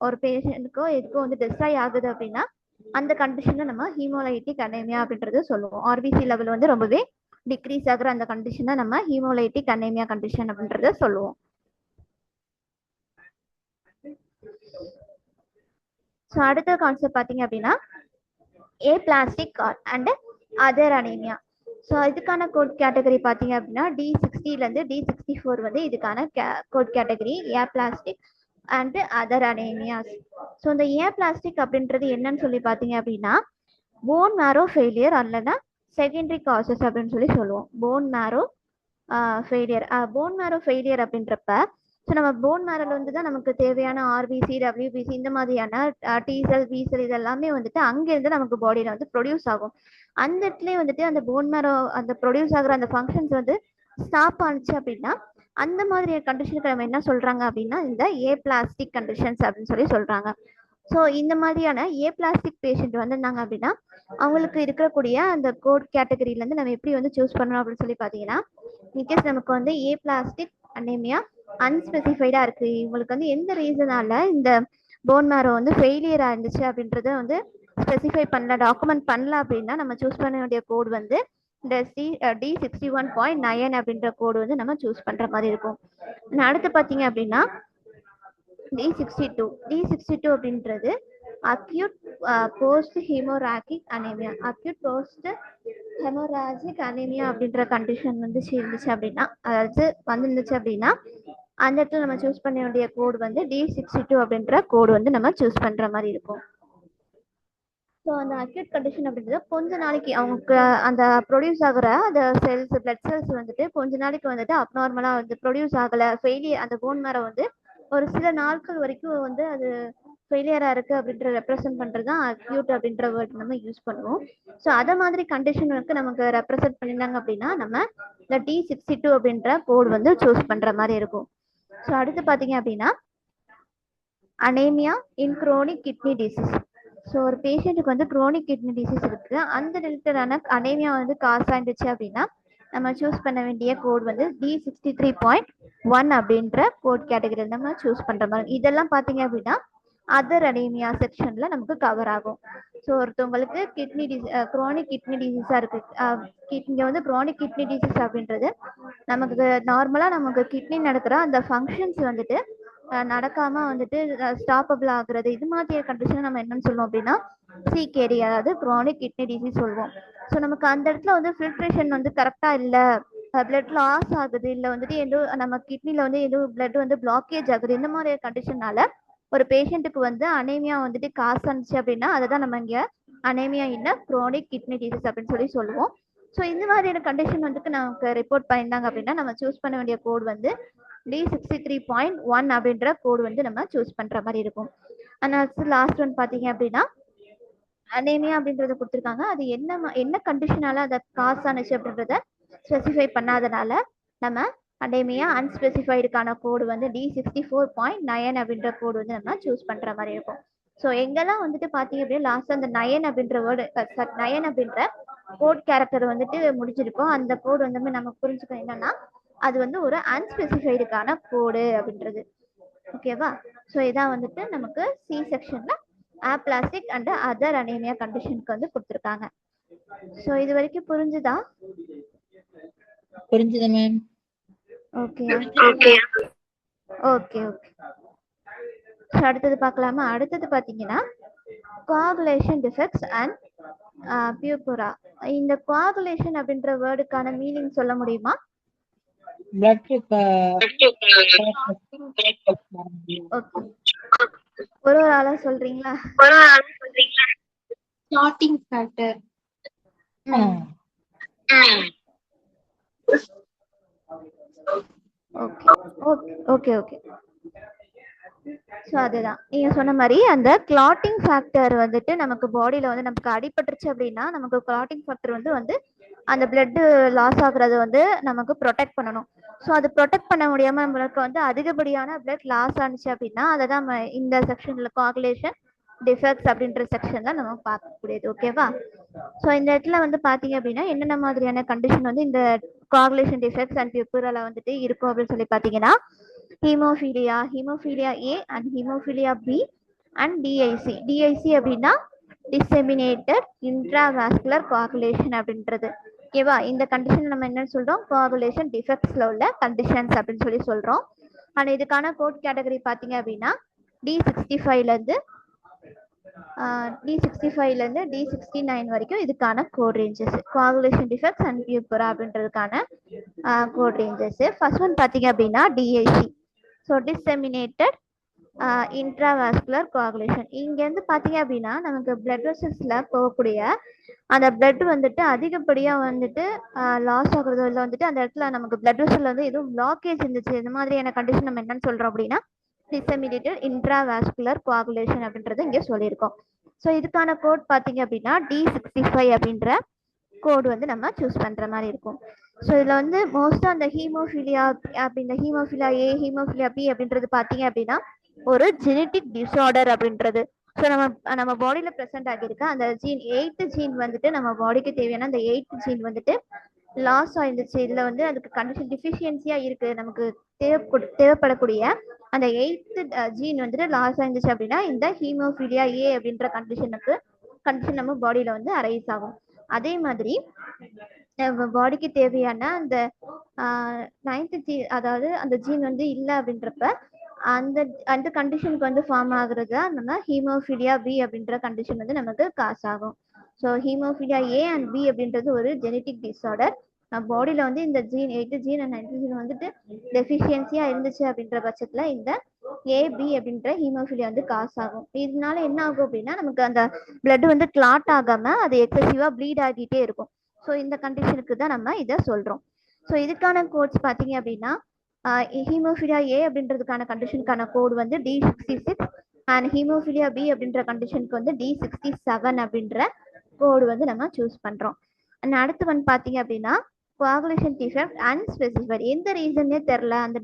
ஒரு பேஷண்ட்டுக்கோ எதுக்கோ வந்து டெஸ்ட்ராய் ஆகுது அப்படின்னா அந்த கண்டிஷனை நம்ம ஹீமோலைட்டிக் அனீமியா அப்படின்றத சொல்லுவோம். ஆர்பிசி லெவல் வந்து ரொம்பவே டிக்ரீஸ் ஆகுற அந்த கண்டிஷனை நம்ம ஹீமோலைட்டிக் அனீமியா கண்டிஷன் அப்படின்றத சொல்லுவோம். ஸோ அடுத்த கான்செப்ட் பார்த்தீங்க அப்படின்னா aplastic and other anaemia. So இதுக்கான கோட் கேட்டகரி பார்த்தீங்க அப்படின்னா D60 D64 வந்து இதுக்கான code category aplastic and other anaemias. So இந்த aplastic அப்படின்றது என்னன்னு சொல்லி பார்த்தீங்க அப்படின்னா போன் மேரோ ஃபெயிலியர் அல்லனா செகண்டரி காசஸ் அப்படின்னு சொல்லி சொல்லுவோம். போன் மேரோ ஃபெயிலியர் அப்படின்றப்ப ஸோ நம்ம போன் மேரோல வந்து தான் நமக்கு தேவையான ஆர்பிசி டபிள்யூபிசி இந்த மாதிரியான டிசெல் பிசெல் இதெல்லாமே வந்துட்டு அங்கேருந்து நமக்கு பாடியில் வந்து ப்ரொடியூஸ் ஆகும். அந்த இடத்துலேயே வந்துட்டு அந்த போன் மேரோ அந்த ப்ரொடியூஸ் ஆகிற அந்த ஃபங்க்ஷன்ஸ் வந்து ஸ்டாப் ஆனிச்சு அப்படின்னா அந்த மாதிரி கண்டிஷனுக்கு நம்ம என்ன சொல்கிறாங்க அப்படின்னா இந்த ஏப்ளாஸ்டிக் கண்டிஷன்ஸ் அப்படின்னு சொல்லி சொல்கிறாங்க. ஸோ இந்த மாதிரியான ஏப்ளாஸ்டிக் பேஷண்ட் வந்திருந்தாங்க அப்படின்னா அவங்களுக்கு இருக்கக்கூடிய அந்த கோட் கேட்டகரியிலேருந்து நம்ம எப்படி வந்து சூஸ் பண்ணணும் அப்படின்னு சொல்லி பார்த்தீங்கன்னா இன்கேஸ் நமக்கு வந்து ஏப்ளாஸ்டிக் அனீமியா அன்ஸ்பெசிஃபைடாக இருக்குது, இவங்களுக்கு வந்து எந்த ரீசனால இந்த போன் மேரோ வந்து ஃபெயிலியர் ஆயிருந்துச்சு அப்படின்றத வந்து ஸ்பெசிஃபை பண்ணல, டாக்குமெண்ட் பண்ணல அப்படின்னா நம்ம சூஸ் பண்ண வேண்டிய கோடு வந்து இந்த D61.9 அப்படின்ற கோடு வந்து நம்ம சூஸ் பண்ணுற மாதிரி இருக்கும். அடுத்து பார்த்தீங்க அப்படின்னா D62 அப்படின்றது acute post haemorrhagic anaemia. Acute post haemorrhagic anaemia அப்படின்ற கண்டிஷன் வந்து இருந்துச்சு அப்படின்னா அதாவது வந்துருந்துச்சு அப்படின்னா அந்த இடத்துல நம்ம சூஸ் பண்ண வேண்டிய கோடு வந்து D62 அப்படின்ற கோடு வந்து நம்ம சூஸ் பண்ற மாதிரி இருக்கும். ஸோ அந்த அக்யூட் கண்டிஷன் அப்படின்றது கொஞ்ச நாளைக்கு அவங்க அந்த ப்ரொடியூஸ் ஆகிற அந்த செல்ஸ் பிளட் செல்ஸ் வந்துட்டு கொஞ்ச நாளைக்கு வந்துட்டு அப்நார்மலாக வந்து ப்ரொடியூஸ் ஆகலை, ஃபெயிலியர் அந்த போன் மேரோ வந்து ஒரு சில நாட்கள் வரைக்கும் வந்து அது ஃபெயிலியராக இருக்குது அப்படின்ற ரெப்ரசென்ட் பண்ணுறது தான் அக்யூட் அப்படின்ற வேர்ட் நம்ம யூஸ் பண்ணுவோம். ஸோ அதை மாதிரி கண்டிஷனுக்கு நமக்கு ரெப்ரசென்ட் பண்ணியிருந்தாங்க அப்படின்னா நம்ம இந்த D62 அப்படின்ற கோடு வந்து சூஸ் பண்ணுற மாதிரி இருக்கும். ஸோ அடுத்து பார்த்தீங்க அப்படின்னா அனேமியா இன் குரோனிக் கிட்னி டிசீஸ். ஸோ ஒரு பேஷண்ட்டுக்கு வந்து குரோனிக் கிட்னி டிசீஸ் இருக்குது, அந்த ரிலேட்டடான அனேமியா வந்து காசு ஆயிடுச்சு அப்படின்னா நம்ம சூஸ் பண்ண வேண்டிய கோட் வந்து D63.1 அப்படின்ற கோட் கேட்டகரி நம்ம சூஸ் பண்ணுற மாதிரி. இதெல்லாம் பார்த்தீங்க அப்படின்னா அதர் அனீமியா செக்ஷன்ல நமக்கு கவர் ஆகும். ஸோ ஒருத்தவங்களுக்கு கிட்னி குரோனிக் கிட்னி டிசீஸா இருக்கு, இங்கே வந்து குரோனிக் கிட்னி டிசீஸ் அப்படின்றது நமக்கு நார்மலாக நமக்கு கிட்னி நடக்கிற அந்த ஃபங்க்ஷன்ஸ் வந்துட்டு நடக்காம வந்துட்டு ஸ்டாப்பபிள் ஆகுறது, இது மாதிரி கண்டிஷன் நம்ம என்னன்னு சொல்லுவோம் அப்படின்னா CKD அதாவது குரோனிக் கிட்னி டிசீஸ் சொல்லுவோம். ஸோ நமக்கு அந்த இடத்துல வந்து ஃபில்ட்ரேஷன் வந்து கரெக்டாக இல்லை, பிளட் லாஸ் ஆகுது, இல்லை வந்துட்டு எதுவும் நம்ம கிட்னியில் வந்து எதுவும் பிளட் வந்து பிளாக்கேஜ் ஆகுது, இந்த மாதிரி கண்டிஷனால ஒரு பேஷண்ட்டுக்கு வந்து அனேமியா வந்துட்டு காசு ஆனிச்சு அப்படின்னா அதை தான் நம்ம இங்கே அனேமியா இன்ன குரோனிக் கிட்னி டிசீஸ் அப்படின்னு சொல்லி சொல்லுவோம். ஸோ இந்த மாதிரியான கண்டிஷன் வந்துட்டு நமக்கு ரிப்போர்ட் பண்ணியிருந்தாங்க அப்படின்னா நம்ம சூஸ் பண்ண வேண்டிய கோட் வந்து D63.1 அப்படின்ற கோடு வந்து நம்ம சூஸ் பண்ற மாதிரி இருக்கும். ஆனால் லாஸ்ட் ஒன் பார்த்தீங்க அப்படின்னா அனேமியா அப்படின்றத கொடுத்துருக்காங்க, அது என்ன கண்டிஷனால அதை காசு ஆனிச்சு அப்படின்றத ஸ்பெசிஃபை பண்ணாதனால நம்ம அனேமியா அன்ஸ்பெசிஃபைடுக்கான கோடு வந்து D64.9 அப்படின்ற கோடு வந்து நம்ம சூஸ் பண்ற மாதிரி இருக்கும். ஸோ எங்கெல்லாம் வந்துட்டு பார்த்தீங்க அப்படின்னா லாஸ்ட் அந்த நயன் அப்படின்ற வேர்டு நயன் அப்படின்ற கோட் கேரக்டர் வந்துட்டு முடிச்சிருக்கோம். அந்த கோடு வந்து நம்ம புரிஞ்சுக்கணும் என்னன்னா அது வந்து ஒரு அன்ஸ்பெசிஃபைடுக்கான கோடு அப்படின்றது. ஓகேவா? ஸோ இதான் வந்துட்டு நமக்கு சி செக்ஷன்ல அப்ளாஸ்டிக் அண்ட் அதர் அனீமியா கண்டிஷனுக்கு வந்து கொடுத்துருக்காங்க. ஸோ இது வரைக்கும் புரிஞ்சுதா? புரிஞ்சுது மேம். Okay okay okay. அடுத்தது பார்க்கலாமா? அடுத்தது பார்த்தீங்கன்னா கோஆகுலேஷன் டிஃபெக்ட்ஸ் அண்ட் பியூபுரா. இந்த கோஆகுலேஷன் அப்படின்ற வேர்டுக்கான மீனிங் சொல்ல முடியுமா? ஒரு ஆளா சொல்றீங்களா? clotting factor. ஓகே. ஸோ அதுதான் நீங்க சொன்ன மாதிரி அந்த கிளாட்டிங் ஃபேக்டர் வந்துட்டு நமக்கு பாடியில வந்து நமக்கு அடிபட்டுருச்சு அப்படின்னா நமக்கு கிளாட்டிங் ஃபேக்டர் வந்து அந்த பிளட் லாஸ் ஆகுறது வந்து நமக்கு ப்ரொடெக்ட் பண்ணணும். ஸோ அது ப்ரொடெக்ட் பண்ண முடியாம நம்மளுக்கு வந்து அதிகப்படியான பிளட் லாஸ் ஆனிச்சு அப்படின்னா அதை தான் நம்ம இந்த செக்ஷன்ல கோஆகுலேஷன் டிஃபெக்ட்ஸ் அப்படின்ற செக்ஷன்ல நம்ம பார்க்கக்கூடியது. ஓகேவா? ஸோ இந்த இடத்துல வந்து பாத்தீங்க அப்படின்னா என்னென்ன மாதிரியான கண்டிஷன் வந்து இந்த கோஆகுலேஷன் டிஃபெக்ட்ஸ் அண்ட் பியூபுரல வந்துட்டு இருக்கும் அப்படின்னு சொல்லி பாத்தீங்கன்னா hemophilia A and hemophilia B and DIC. DIC அப்படின்னா டிசெமினேட்டட் இன்ட்ராவாஸ்குலர் கோஆகுலேஷன் அப்படின்றது. ஓகேவா? இந்த கண்டிஷன் நம்ம என்ன சொல்றோம்? கோஆகுலேஷன் டிஃபெக்ட்ஸ்ல உள்ள கண்டிஷன்ஸ் அப்படின்னு சொல்லி சொல்றோம். அண்ட் இதுக்கான கோட் கேட்டகரி பாத்தீங்க அப்படின்னா D65ல இருந்து D69 வரைக்கும் இதுக்கான code ranges. Coagulation defects and purpura அப்படின்றதுக்கான கோட் ரேஞ்சஸ். ஃபர்ஸ்ட் ஒன் பாத்தீங்க அப்படின்னா DIC. So disseminated intravascular coagulation. இங்கேருந்து பார்த்தீங்க அப்படின்னா நமக்கு பிளட் வெசல்ஸில் போகக்கூடிய அந்த பிளட் வந்துட்டு அதிகப்படியாக வந்துட்டு லாஸ் ஆகுறதோ இல்லை வந்துட்டு அந்த இடத்துல நமக்கு பிளட் வெசலில் வந்து எதுவும் பிளாக்கேஜ் இருந்துச்சு, இந்த மாதிரியான கண்டிஷன் நம்ம என்னன்னு சொல்கிறோம் அப்படின்னா டிசெமினேட்டட் இன்ட்ராவாஸ்குலர் கோஆகுலேஷன் அப்படின்றத இங்கே சொல்லியிருக்கோம். ஸோ இதுக்கான கோட் பார்த்தீங்க அப்படின்னா D65 அப்படின்ற கோடு வந்து நம்ம சூஸ் பண்ணுற மாதிரி இருக்கும். ஸோ இதில் வந்து மோஸ்ட்டாக அந்த ஹீமோஃபிலியா அப்படின்ற ஹீமோஃபிலியா ஏ ஹீமோஃபிலியா பி அப்படின்றது பார்த்தீங்க அப்படின்னா ஒரு ஜெனட்டிக் டிஸார்டர் அப்படின்றது. ஸோ நம்ம பாடியில் ப்ரெசென்ட் ஆகியிருக்க அந்த ஜீன் 8th ஜீன் வந்துட்டு நம்ம பாடிக்கு தேவையான அந்த 8th ஜீன் வந்துட்டு லாஸ் ஆயிருந்துச்சு. இதில் வந்து அதுக்கு கண்டிஷன் டிஃபிஷியன்சியாக இருக்குது, நமக்கு தேவைப்படக்கூடிய அந்த 8th ஜீன் வந்துட்டு லாஸ் ஆயிருந்துச்சு அப்படின்னா இந்த ஹீமோஃபிலியா ஏ அப்படின்ற கண்டிஷன் நம்ம பாடியில் வந்து அரைஸ் ஆகும். அதே மாதிரி பாடிக்கு தேவையான அந்த 9th ஜீன் அதாவது அந்த ஜீன் வந்து இல்லை அப்படின்றப்ப அந்த கண்டிஷனுக்கு வந்து ஃபார்ம் ஆகுறது நம்ம ஹீமோஃபிலியா பி அப்படின்ற கண்டிஷன் வந்து நமக்கு காஸ் ஆகும். So hemophilia A and B அப்படின்றது ஒரு ஜெனட்டிக் டிஸார்டர். பாடியில் வந்து இந்த gene 8th gene and 9th gene வந்துட்டு டெஃபிஷியன்சியாக இருந்துச்சு அப்படின்ற பட்சத்தில் இந்த ஏபி அப்படின்ற ஹீமோஃபிலியா வந்து காஸ் ஆகும். இதனால என்ன ஆகும் அப்படின்னா நமக்கு அந்த பிளட் வந்து கிளாட் ஆகாமல் அது எக்ஸசிவாக ப்ளீட் ஆகிட்டே இருக்கும். ஸோ இந்த கண்டிஷனுக்கு தான் நம்ம இதை சொல்கிறோம். ஸோ இதுக்கான கோட்ஸ் பார்த்தீங்க அப்படின்னா ஹீமோஃபிலியா ஏ அப்படின்றதுக்கான கண்டிஷனுக்கான கோடு வந்து D66 அண்ட் ஹீமோஃபிலியா பி அப்படின்ற கண்டிஷனுக்கு வந்து D67 அப்படின்ற கோடு வந்து நம்ம சூஸ் பண்ணுறோம். அண்ட் அடுத்து வந்து பார்த்தீங்க அப்படின்னா கோஆகுலேஷன் டிஃபெக்ட் அன்ஸ்பெசிஃபைட். எந்த ரீசன்னே தெரில அந்த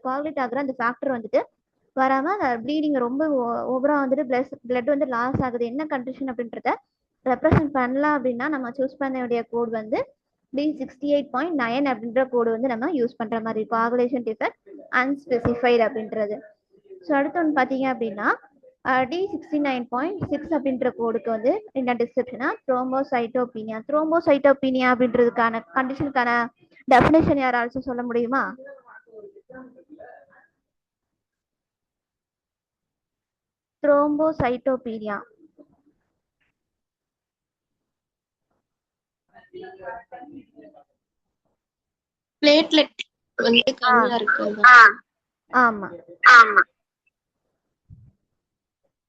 கோஆகுலேட் ஆகுற அந்த ஃபேக்டர் வந்துட்டு வராமல் அந்த ப்ளீடிங் ரொம்ப ஓவராக வந்துட்டு பிளட் வந்து லாஸ் ஆகுது, என்ன கண்டிஷன் அப்படின்றத ரெப்ரசன்ட் பண்ணலாம் அப்படின்னா நம்ம சூஸ் பண்ண வேண்டிய கோட் வந்து D68.9 அப்படின்ற கோடு வந்து நம்ம யூஸ் பண்ற மாதிரி இருக்கும். கோஆகுலேஷன் டிஃபெக்ட் அன்ஸ்பெசிஃபைட் அப்படின்றது. ஸோ அடுத்து ஒன்று பார்த்தீங்க அப்படின்னா D69.6 அப்படின்ற கோடுக்கு வந்து என்ன டிஸ்கிரிப்ஷனா த்ரோம்போசைட்டோபீனியா. த்ரோம்போசைட்டோபீனியா அப்படின்றதுக்கான கண்டிஷனுக்கான டெஃபினேஷன் யாராச்சும் சொல்ல முடியுமா? த்ரோம்போசைட்டோபீனியா பிளேட்லெட் வந்து கம்மியா இருக்கு. ஆமா.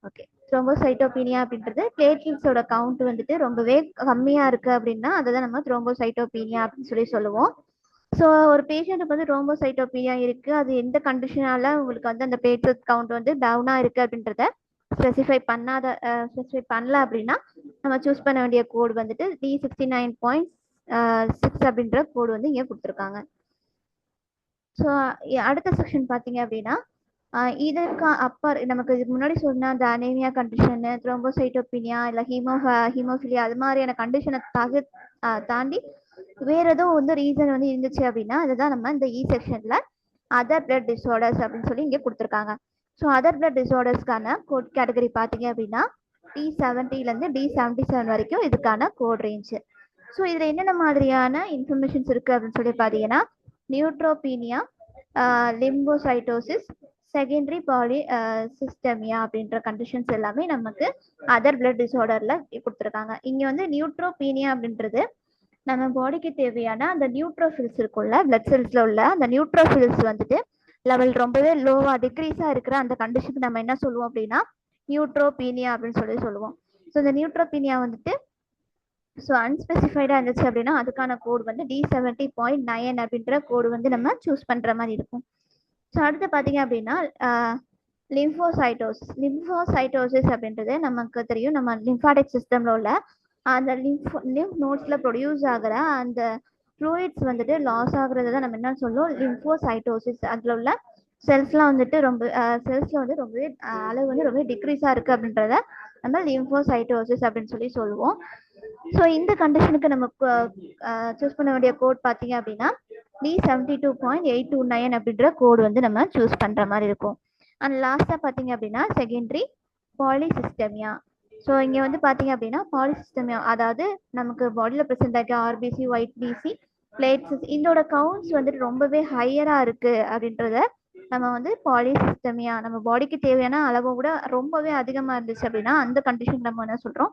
ஓகே. த்ரோம்போசைட்டோபீனியா அப்படின்றது பிளேட்லெட்ஸோட கவுண்ட் வந்துட்டு ரொம்பவே கம்மியா இருக்கு அப்படின்னா அதை தான் நம்ம த்ரோம்போசைட்டோபீனியா அப்படின்னு சொல்லி சொல்லுவோம். ஸோ ஒரு பேஷண்ட்டுக்கு வந்து த்ரோம்போசைட்டோபீனியா இருக்கு, அது எந்த கண்டிஷனால உங்களுக்கு வந்து அந்த பிளேட்லெட் கவுண்ட் வந்து டவுனா இருக்கு அப்படின்றத ஸ்பெசிஃபை பண்ணல அப்படின்னா நம்ம சூஸ் பண்ண வேண்டிய கோடு வந்துட்டு D69.6 அப்படின்ற கோடு வந்து இங்கே கொடுத்துருக்காங்க. ஸோ அடுத்த செக்ஷன் பார்த்தீங்க அப்படின்னா இதற்கு அப்பர் நமக்கு இதுக்கு முன்னாடி சொன்ன அந்த அனேமியா கண்டிஷனு, த்ரோம்போசைட்டோபினியா இல்லை ஹீமோஃபிலியா அது மாதிரியான கண்டிஷனை தாண்டி வேற ஏதோ வந்து ரீசன் வந்து இருந்துச்சு அப்படின்னா அதுதான் நம்ம இந்த இ செக்ஷன்ல அதர் பிளட் டிஸார்டர்ஸ் அப்படின்னு சொல்லி இங்கே கொடுத்துருக்காங்க. ஸோ அதர் பிளட் டிஸார்டர்ஸ்க்கான கோட் கேட்டகரி பார்த்தீங்க அப்படின்னா D70லேருந்து D77 வரைக்கும் இதுக்கான கோட் ரேஞ்சு. ஸோ இதில் என்னென்ன மாதிரியான இன்ஃபர்மேஷன்ஸ் இருக்குது அப்படின்னு சொல்லி பார்த்தீங்கன்னா நியூட்ரோபீனியா, லிம்போசைட்டோசிஸ், செகண்டரி சிஸ்டமியா அப்படின்ற கண்டிஷன்ஸ் எல்லாமே நமக்கு அதர் பிளட் டிஸார்டரில் கொடுத்துருக்காங்க. இங்கே வந்து நியூட்ரோபீனியா அப்படின்றது நம்ம பாடிக்கு தேவையான அந்த நியூட்ரோஃபில்ஸ் இருக்கும்ல, பிளட் செல்ஸில் உள்ள அந்த நியூட்ரோஃபில்ஸ் வந்துட்டு லெவல் ரொம்பவே லோவாக டிக்ரீஸாக இருக்கிற அந்த கண்டிஷனுக்கு நம்ம என்ன சொல்லுவோம் அப்படின்னா நியூட்ரோபீனியா அப்படின்னு சொல்லி சொல்லுவோம். ஸோ இந்த நியூட்ரோபீனியா வந்துட்டு ஸோ அன்ஸ்பெசிஃபைடாக இருந்துச்சு அப்படின்னா அதுக்கான கோடு வந்து D70.9 அப்படின்ற கோடு வந்து நம்ம சூஸ் பண்ணுற மாதிரி இருக்கும். ஸோ அடுத்து பார்த்தீங்க அப்படின்னா லிம்போசைட்டோசிஸ் அப்படின்றது நமக்கு தெரியும், நம்ம லிம்ஃபாட்டிக் சிஸ்டமில் உள்ள அந்த லிம்ஃப் நோட்ஸில் ப்ரொடியூஸ் ஆகிற அந்த ஃப்ளூயிட்ஸ் வந்துட்டு லாஸ் ஆகுறது தான் நம்ம என்ன சொல்லுவோம் லிம்போசைட்டோசிஸ். அதில் உள்ள செல்ஸ்லாம் வந்துட்டு செல்ஸில் வந்து ரொம்பவே அளவு வந்து ரொம்பவே டிக்ரீஸாக இருக்குது அப்படின்றத நம்ம லிம்போசைட்டோசிஸ் அப்படின்னு சொல்லி சொல்லுவோம். ஸோ இந்த கண்டிஷனுக்கு நம்ம சூஸ் பண்ண வேண்டிய கோட் பார்த்தீங்க அப்படின்னா D72.829 அப்படின்ற கோடு வந்து நம்ம சூஸ் பண்ணுற மாதிரி இருக்கும். அண்ட் லாஸ்ட்டாக பார்த்தீங்க அப்படின்னா செகண்டரி பாலிசிஸ்டமியா. ஸோ இங்கே வந்து பார்த்தீங்க அப்படின்னா பாலிசிஸ்டமியா அதாவது நமக்கு பாடியில் ப்ரெசென்ட் ஆகிற ஆர்பிசி, ஒயிட் பிசி, பிளேட்ஸ் இதோட கவுண்ட்ஸ் வந்துட்டு ரொம்பவே ஹையராக இருக்குது அப்படின்றத நம்ம வந்து பாலிசிஸ்டமியா, நம்ம பாடிக்கு தேவையான அளவை விட ரொம்பவே அதிகமாக இருந்துச்சு அப்படின்னா அந்த கண்டிஷன் நம்ம என்ன சொல்கிறோம்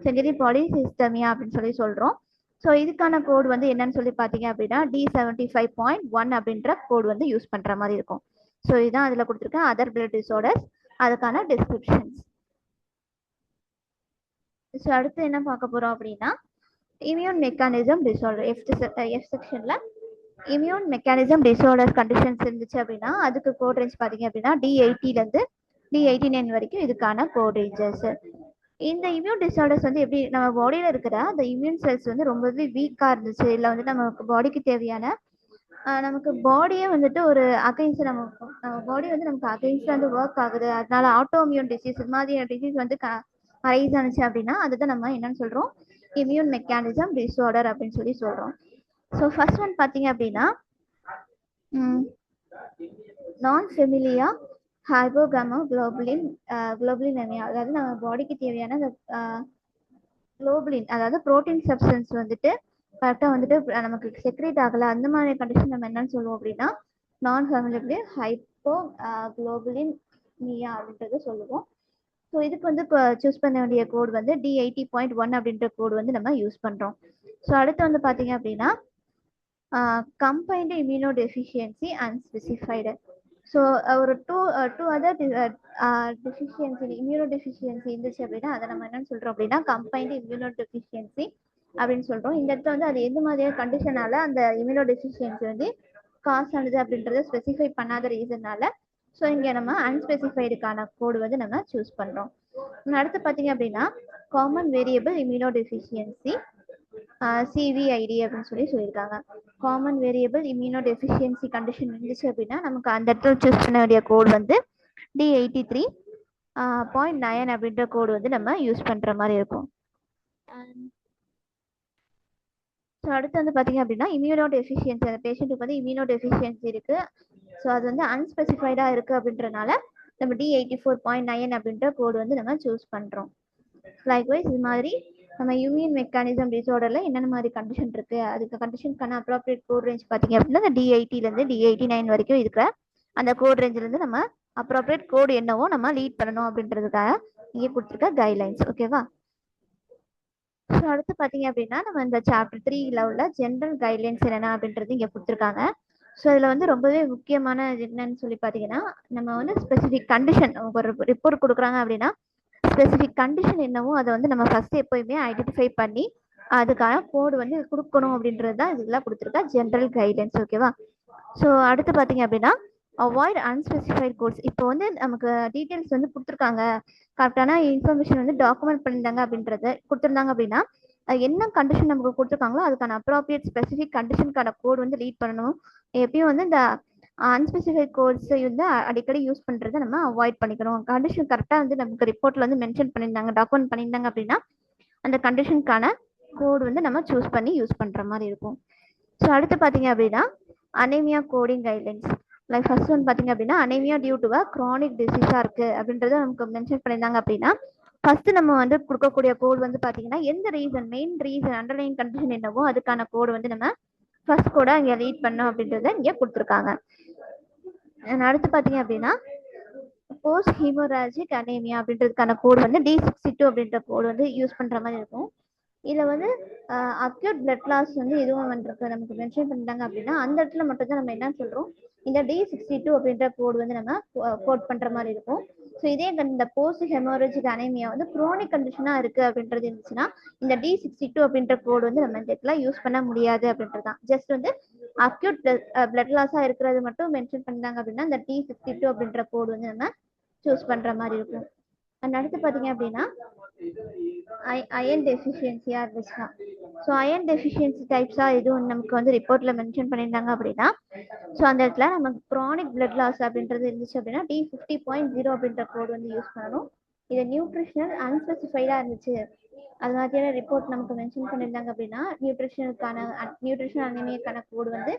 செகண்டரி பாலிசிஸ்டமியா அப்படின்னு சொல்லி சொல்கிறோம். ஸோ இதுக்கான கோடு வந்து என்னன்னு சொல்லி பார்த்தீங்க அப்படின்னா D75.1 அப்படின்ற கோடு வந்து யூஸ் பண்ணுற மாதிரி இருக்கும். ஸோ இதுதான் அதில் கொடுத்துருக்கேன் அதர் பிளட் டிஸார்டர்ஸ் அதுக்கான டிஸ்கிரிப்ஷன்ஸ். ஸோ அடுத்து என்ன பார்க்க போகிறோம் அப்படின்னா இம்யூன் மெக்கானிசம் டிஸார்டர். எஃப் செக்ஷனில் இம்யூன் மெக்கானிசம் டிஸார்டர் கண்டிஷன்ஸ் இருந்துச்சு அப்படின்னா அதுக்கு கோட் ரேஞ்ச் பார்த்தீங்க அப்படின்னா D80லேருந்து D89 வரைக்கும் இதுக்கான கோட் ரேஞ்சஸ். இந்த இம்யூன் டிஸார்டர்ஸ் வந்து எப்படி நம்ம பாடியில் இருக்கிற அந்த இம்யூன் செல்ஸ் வந்து ரொம்பவே வீக்காக இருந்துச்சு, இல்லை வந்து நமக்கு பாடிக்கு தேவையான நமக்கு பாடியே வந்துட்டு ஒரு அகைன்ஸ்ட் நம்ம பாடி வந்து நமக்கு அகைன்ஸ்ட் வந்து ஒர்க் ஆகுது, அதனால ஆட்டோ இம்யூன் டிசீஸ் இது மாதிரியான டிசீஸ் வந்து ரைஸ் ஆனிச்சு அப்படின்னா அதுதான் நம்ம என்னன்னு சொல்கிறோம் இம்யூன் மெக்கானிசம் டிஸார்டர் அப்படின்னு சொல்லி சொல்கிறோம். ஸோ ஃபர்ஸ்ட் ஒன் பார்த்தீங்க அப்படின்னா நான் ஃபெமிலியா குளோபுலினமியா, அதாவது நம்ம பாடிக்கு தேவையான அந்த குளோபுலின் அதாவது புரோட்டீன் சப்ஸ்டன்ஸ் வந்துட்டு கரெக்டாக வந்துட்டு நமக்கு செக்ரேட் ஆகலை, அந்த மாதிரி கண்டிஷன் நம்ம என்னன்னு சொல்லுவோம் அப்படின்னா நான் ஃபெமிலியா ஹைப்போகுளோபுலினியா அப்படின்றத சொல்லுவோம். ஸோ இதுக்கு வந்து சூஸ் பண்ண வேண்டிய கோட் வந்து D80.1 அப்படின்ற கோடு வந்து நம்ம யூஸ் பண்ணுறோம். ஸோ அடுத்து வந்து பார்த்தீங்க அப்படின்னா combined immunodeficiency unspecified. So ஒரு two other deficiency immunodeficiency இருந்துச்சு அப்படின்னா அதை நம்ம என்னன்னு சொல்கிறோம் அப்படின்னா கம்பைன்டு இம்யூனோ டெஃபிஷியன்சி அப்படின்னு சொல்கிறோம். இந்த இடத்துல வந்து அது எந்த மாதிரியான கண்டிஷனால அந்த இம்யூனோ டெஃபிஷியன்சி வந்து காஸ் ஆனது அப்படின்றத ஸ்பெசிஃபை பண்ணாத ரீசன்னால ஸோ இங்கே நம்ம அன்ஸ்பெசிஃபைடுக்கான கோடு வந்து நம்ம சூஸ் பண்ணுறோம். அடுத்து பார்த்தீங்க அப்படின்னா common variable immuno deficiency CVID அப்படின்னு சொல்லியிருக்காங்க. Common variable immuno deficiency condition இருந்துச்சு அப்படின்னா நமக்கு அந்த இடத்துல சூஸ் பண்ண வேண்டிய கோடு வந்து D83.9 அப்படின்ற கோடு வந்து நம்ம யூஸ் பண்ணுற மாதிரி இருக்கும். ஸோ அடுத்து வந்து பார்த்தீங்க அப்படின்னா இம்யூனோ டெஃபிஷியன்சி, அந்த பேஷண்ட்டுக்கு வந்து இம்யூனோ டெஃபிஷியன்சி இருக்குது, ஸோ அது வந்து அன்ஸ்பெசிஃபைடாக இருக்குது அப்படின்றனால நம்ம D84.9 அப்படின்ற கோடு வந்து நம்ம சூஸ் பண்ணுறோம். லைக்வைஸ் இது மாதிரி நம்ம இம்யூன் மெக்கானிசம் டிஸார்டரில் என்னென்ன மாதிரி கண்டிஷன் இருக்குது அதுக்கு கண்டிஷனுக்கான அப்ராப்ரியேட் கோட் ரேஞ்ச் பார்த்தீங்க அப்படின்னா இந்த D80லேருந்து D89 வரைக்கும் இருக்கிற அந்த கோட் ரேஞ்சிலேருந்து நம்ம அப்ராப்ரியேட் கோடு என்னவோ நம்ம லீட் பண்ணணும் அப்படின்றதுக்காக இங்கே கொடுத்துருக்க கைட்லைன்ஸ். ஓகேவா? ஸோ அடுத்து பார்த்தீங்க அப்படின்னா நம்ம இந்த சாப்டர் 3ல உள்ள ஜென்ரல் கைட்லைன்ஸ் என்னென்ன அப்படின்றது இங்கே கொடுத்துருக்காங்க. ஸோ இதில் வந்து ரொம்பவே முக்கியமான என்னன்னு சொல்லி பார்த்தீங்கன்னா நம்ம வந்து ஸ்பெசிஃபிக் கண்டிஷன் ஒரு ரிப்போர்ட் கொடுக்குறாங்க அப்படின்னா ஸ்பெசிஃபிக் கண்டிஷன் என்னவோ அதை வந்து நம்ம ஃபர்ஸ்ட் எப்போயுமே ஐடென்டிஃபை பண்ணி அதுக்கான கோடு வந்து கொடுக்கணும் அப்படின்றது தான் இதெல்லாம் கொடுத்துருக்கா ஜென்ரல் கைட்லைன்ஸ். ஓகேவா? ஸோ அடுத்து பார்த்தீங்க அப்படின்னா அவாய்ட் அன்ஸ்பெசிஃபைட் கோட்ஸ். இப்போ வந்து நமக்கு டீட்டெயில்ஸ் வந்து கொடுத்துருக்காங்க, கரெக்டான இன்ஃபர்மேஷன் வந்து டாக்குமெண்ட் பண்ணியிருந்தாங்க அப்படின்றத கொடுத்துருந்தாங்க அப்படின்னா என்ன கண்டிஷன் நமக்கு கொடுத்துருக்காங்களோ அதுக்கான அப்ராப்ரியேட் ஸ்பெசிஃபிக் கண்டிஷனுக்கான கோடு வந்து லீட் பண்ணணும். எப்பயும் வந்து இந்த அன்ஸ்பெசிஃபைட் கோட்ஸை வந்து அடிக்கடி யூஸ் பண்ணுறதை நம்ம அவாய்ட் பண்ணிக்கணும். கண்டிஷன் கரெக்டாக வந்து நமக்கு ரிப்போர்ட்டில் வந்து மென்ஷன் பண்ணியிருந்தாங்க, டாக்குமெண்ட் பண்ணியிருந்தாங்க அப்படின்னா அந்த கண்டிஷனுக்கான கோட் வந்து நம்ம சூஸ் பண்ணி யூஸ் பண்ணுற மாதிரி இருக்கும். ஸோ அடுத்து பார்த்தீங்க அப்படின்னா anaemia coding guidelines. Like first one பார்த்தீங்க அப்படின்னா அனீமியா டியூ டு க்ரானிக் டிசீஸாக இருக்குது அப்படின்றத நமக்கு மென்ஷன் பண்ணியிருந்தாங்க அப்படின்னா ஃபர்ஸ்ட் நம்ம வந்து கொடுக்கக்கூடிய கோட் வந்து பார்த்தீங்கன்னா எந்த reason, main reason, underline condition என்னவோ அதுக்கான கோடு வந்து நம்ம ஃபர்ஸ்ட் கோடா இங்கே ரீட் பண்ணோம் அப்படின்றத இங்கே கொடுத்துருக்காங்க. அடுத்து பார்த்தீங்க அப்படின்னா போஸ்ட் ஹீமோராஜிக் அனீமியா அப்படின்றதுக்கான கோடு வந்து D62 அப்படின்ற கோடு வந்து யூஸ் பண்ணுற மாதிரி இருக்கும். இதில் வந்து அக்யூட் பிளட் லாஸ் வந்து எதுவும் வந்துருக்கு நமக்கு மென்ஷன் பண்ணிட்டாங்க அப்படின்னா அந்த இடத்துல மட்டும் தான் நம்ம என்ன சொல்கிறோம், இந்த D62 அப்படின்ற கோடு வந்து நம்ம கோட் பண்ணுற மாதிரி இருக்கும். ஸோ இதே இந்த போஸ்ட் ஹெமோரேஜிக் அனீமியா வந்து குரோனிக் கண்டிஷனாக இருக்குது அப்படின்றது இருந்துச்சுன்னா இந்த D62 அப்படின்ற கோடு வந்து நம்ம இந்த இடத்துல யூஸ் பண்ண முடியாது அப்படின்றது தான். ஜஸ்ட் வந்து அக்யூட் பிளட் லாஸாக இருக்கிறது மட்டும் மென்ஷன் பண்ணாங்க அப்படின்னா இந்த D62 அப்படின்ற கோடு வந்து நம்ம சூஸ் பண்ணுற மாதிரி இருக்கும். அண்ட் அடுத்து பார்த்தீங்க அப்படின்னா அயன் டெஃபிஷியன்சியாக இருந்துச்சுன்னா, ஸோ அயன் டெஃபிஷியன்சி டைப்ஸாக எதுவும் நமக்கு வந்து ரிப்போர்ட்டில் மென்ஷன் பண்ணியிருந்தாங்க அப்படின்னா ஸோ அந்த இடத்துல நமக்கு க்ரானிக் பிளட் லாஸ் அப்படின்றது இருந்துச்சு அப்படின்னா D50.0 அப்படின்ற கோடு வந்து யூஸ் பண்ணணும். இது நியூட்ரிஷனல் அன்ஸ்பெசிஃபைடாக இருந்துச்சு அது மாதிரியான ரிப்போர்ட் நமக்கு மென்ஷன் பண்ணியிருந்தாங்க அப்படின்னா நியூட்ரிஷனல் அனிமியாக்கான கோடு வந்து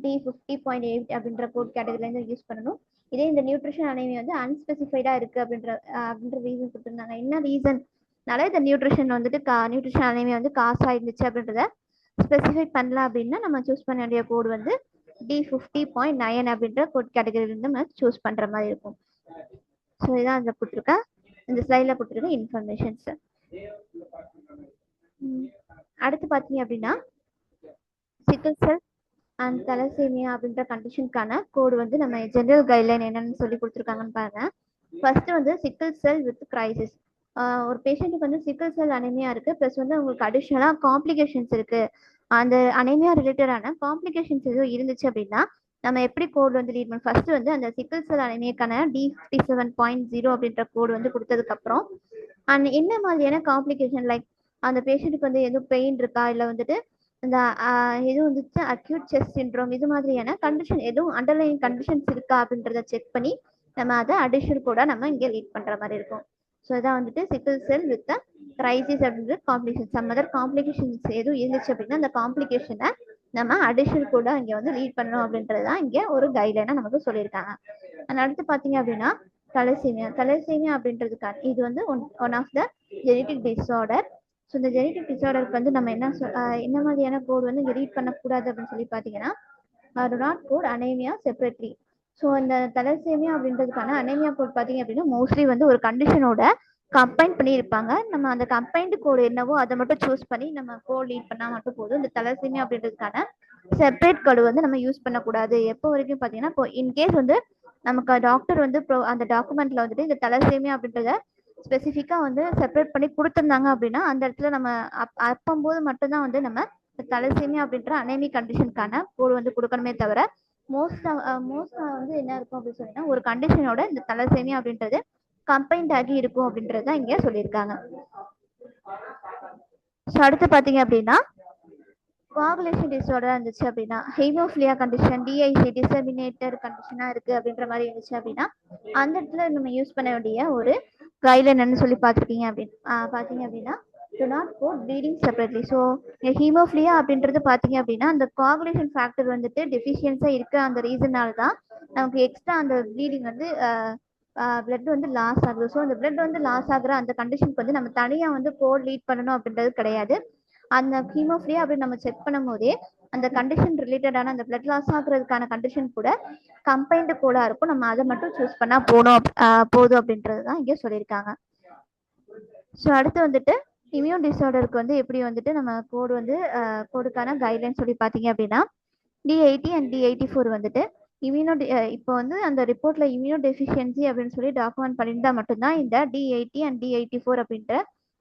D50.8 அப்படின்ற கோட் கேட்டகரியிலேருந்து யூஸ் பண்ணணும். இதே இந்த நியூட்ரிஷன் அனிமியா வந்து அன்ஸ்பெசிஃபைடாக இருக்குது அப்படின்ற ரீசன் கொடுத்துருந்தாங்க. என்ன ரீசன்னால இந்த நியூட்ரிஷன் வந்துட்டு நியூட்ரிஷன் அனிமியா வந்து காசாக இருந்துச்சு அப்படின்றத ஸ்பெசிஃபை பண்ணல அப்படின்னா நம்ம சூஸ் பண்ண வேண்டிய கோடு வந்து D50.9 அப்படின்ற கோட் கேட்டகரியிலேருந்து நம்ம சூஸ் பண்ணுற மாதிரி இருக்கும். ஸோ இதான் அதில் கொடுத்துருக்கேன், இந்த ஸ்லைடில் கொடுத்துருக்க இன்ஃபர்மேஷன்ஸ். அடுத்து பார்த்தீங்க அப்படின்னா சிக்கிள் செல் அண்ட் தலசீமியா அப்படின்ற கண்டிஷனுக்கான கோடு வந்து நம்ம ஜெனரல் கைட்லைன் என்னன்னு சொல்லி கொடுத்துருக்காங்கன்னு பாருங்க. ஃபர்ஸ்ட் வந்து சிக்கிள் செல் வித் கிரைசிஸ். ஒரு பேஷண்ட்டுக்கு வந்து சிக்கிள் செல் அனிமியா இருக்கு, ப்ளஸ் வந்து உங்களுக்கு அடிஷ்னலாக காம்ப்ளிகேஷன்ஸ் இருக்கு. அந்த அனிமியா ரிலேட்டடான காம்ப்ளிகேஷன்ஸ் எதுவும் இருந்துச்சு அப்படின்னா நம்ம எப்படி கோடு வந்து ரீட் பண்ணணும். ஃபர்ஸ்ட் வந்து அந்த சிக்கிள் செல் அனிமியாக்கான D57.0 அப்படின்ற கோடு வந்து கொடுத்ததுக்கப்புறம் அண்ட் என்ன மாதிரியான காம்ப்ளிகேஷன், லைக் அந்த பேஷண்ட்டுக்கு வந்து எதுவும் பெயின் இருக்கா, இல்லை வந்துட்டு இந்த எதுவும் வந்துட்டு அக்யூட் செஸ்ட் சிண்ட்ரோம் இது மாதிரியான கண்டிஷன் எதுவும் அண்டர்லைன் கண்டிஷன்ஸ் இருக்கா அப்படின்றத செக் பண்ணி நம்ம அதை அடிஷனல் கூட நம்ம இங்கே ரீட் பண்ணுற மாதிரி இருக்கும். ஸோ இதான் வந்துட்டு சிக்கிள் செல் வித் கிரைசிஸ் அப்படின்ற காம்ப்ளிகேஷன். சம் அதர் காம்ப்ளிகேஷன்ஸ் எதுவும் இருந்துச்சு அப்படின்னா அந்த காம்ப்ளிகேஷனை நம்ம அடிஷனல் கூட இங்கே வந்து ரீட் பண்ணணும் அப்படின்றது தான் இங்கே ஒரு கைட்லைனாக நமக்கு சொல்லியிருக்காங்க. அடுத்து பார்த்தீங்க அப்படின்னா தலசீமியா அப்படின்றதுக்கான இது வந்து one of the genetic disorder. So இந்த ஜெனடிக் டிஸார்டருக்கு வந்து நம்ம என்ன மாதிரியான கோட் வந்து இங்கே ரீட் பண்ணக்கூடாது அப்படின்னு சொல்லி பார்த்தீங்கன்னா do not code anaemia separately. So இந்த தலசீமியா அப்படின்றதுக்கான அனேமியா கோட் பார்த்தீங்க அப்படின்னா மோஸ்ட்லி வந்து ஒரு கண்டிஷனோட கம்பைன் பண்ணியிருப்பாங்க. நம்ம அந்த கம்பைன்டு கோடு என்னவோ அதை மட்டும் சூஸ் பண்ணி நம்ம கோட் ரீட் பண்ணால் மட்டும் போதும். இந்த தலசீமியா அப்படின்றதுக்கான செப்பரேட் கோடு வந்து நம்ம யூஸ் பண்ணக்கூடாது. எப்போ வரைக்கும் பார்த்தீங்கன்னா இப்போ இன்கேஸ் வந்து நமக்கு டாக்டர் வந்து அந்த டாக்குமெண்ட்ல வந்துட்டு இந்த தலசீமியா அப்படின்றத ஸ்பெசிஃபிக்காக வந்து செப்பரேட் பண்ணி கொடுத்துருந்தாங்க அப்படின்னா அந்த இடத்துல நம்ம அப்பம்போது மட்டும்தான் வந்து நம்ம தலசீமியா அப்படின்ற அனேமிக் கண்டிஷனுக்கான கோடு வந்து கொடுக்கணுமே தவிர மோஸ்டா வந்து என்ன இருக்கும் அப்படின்னு சொன்னீங்கன்னா ஒரு கண்டிஷனோட இந்த தலசீமியா அப்படின்றது கம்பைன்ட் ஆகி இருக்கும் அப்படின்றது தான் இங்கே சொல்லியிருக்காங்க. ஸோ அடுத்து பார்த்தீங்க அப்படின்னா கோகுலேஷன் டிஸார்டர் இருந்துச்சு அப்படின்னா ஹீமோஃபிலியா கண்டிஷன், DIC டிசமினேட்டர் கண்டிஷனாக இருக்குது அப்படின்ற மாதிரி இருந்துச்சு அப்படின்னா அந்த இடத்துல நம்ம யூஸ் பண்ண வேண்டிய ஒரு கைட்லைன் என்னன்னு சொல்லி பார்த்தீங்க அப்படின்னா do not code bleeding separately. So hemophilia அப்படின்றது பார்த்தீங்க அப்படின்னா அந்த கோகுலேஷன் ஃபேக்டர் வந்துட்டு டெஃபிஷியன்ஸாக இருக்க அந்த ரீசனால தான் நமக்கு எக்ஸ்ட்ரா அந்த ப்ளீடிங் வந்து பிளட் வந்து லாஸ் ஆகுது. ஸோ அந்த பிளட் வந்து லாஸ் ஆகுற அந்த கண்டிஷனுக்கு வந்து நம்ம தனியாக வந்து கோட் லீட் பண்ணணும் அப்படின்றது கிடையாது. அந்த ஹீமோஃபிலியா அப்படின்னு நம்ம செக் பண்ணும் போதே அந்த கண்டிஷன் ரிலேட்டடான அந்த பிளட் லாஸ் ஆகுறதுக்கான கண்டிஷன் கூட கம்பைன்டு கோடா இருக்கும். நம்ம அதை மட்டும் சூஸ் பண்ணா போதும் அப்படின்றது தான் இங்கே சொல்லியிருக்காங்க. ஸோ அடுத்து வந்துட்டு இம்யூன் டிஸார்டருக்கு வந்து எப்படி வந்துட்டு நம்ம கோடு வந்து கோடுக்கான கைட்லைன் சொல்லி பார்த்தீங்க அப்படின்னா D80 அண்ட் D84 வந்துட்டு இப்போ வந்து அந்த ரிப்போர்ட்ல இம்யூனோ டெஃபிஷியன்சி அப்படின்னு சொல்லி டாக்குமெண்ட் பண்ணியிருந்தா மட்டும்தான் இந்த D80 அண்ட் D84 அப்படின்ற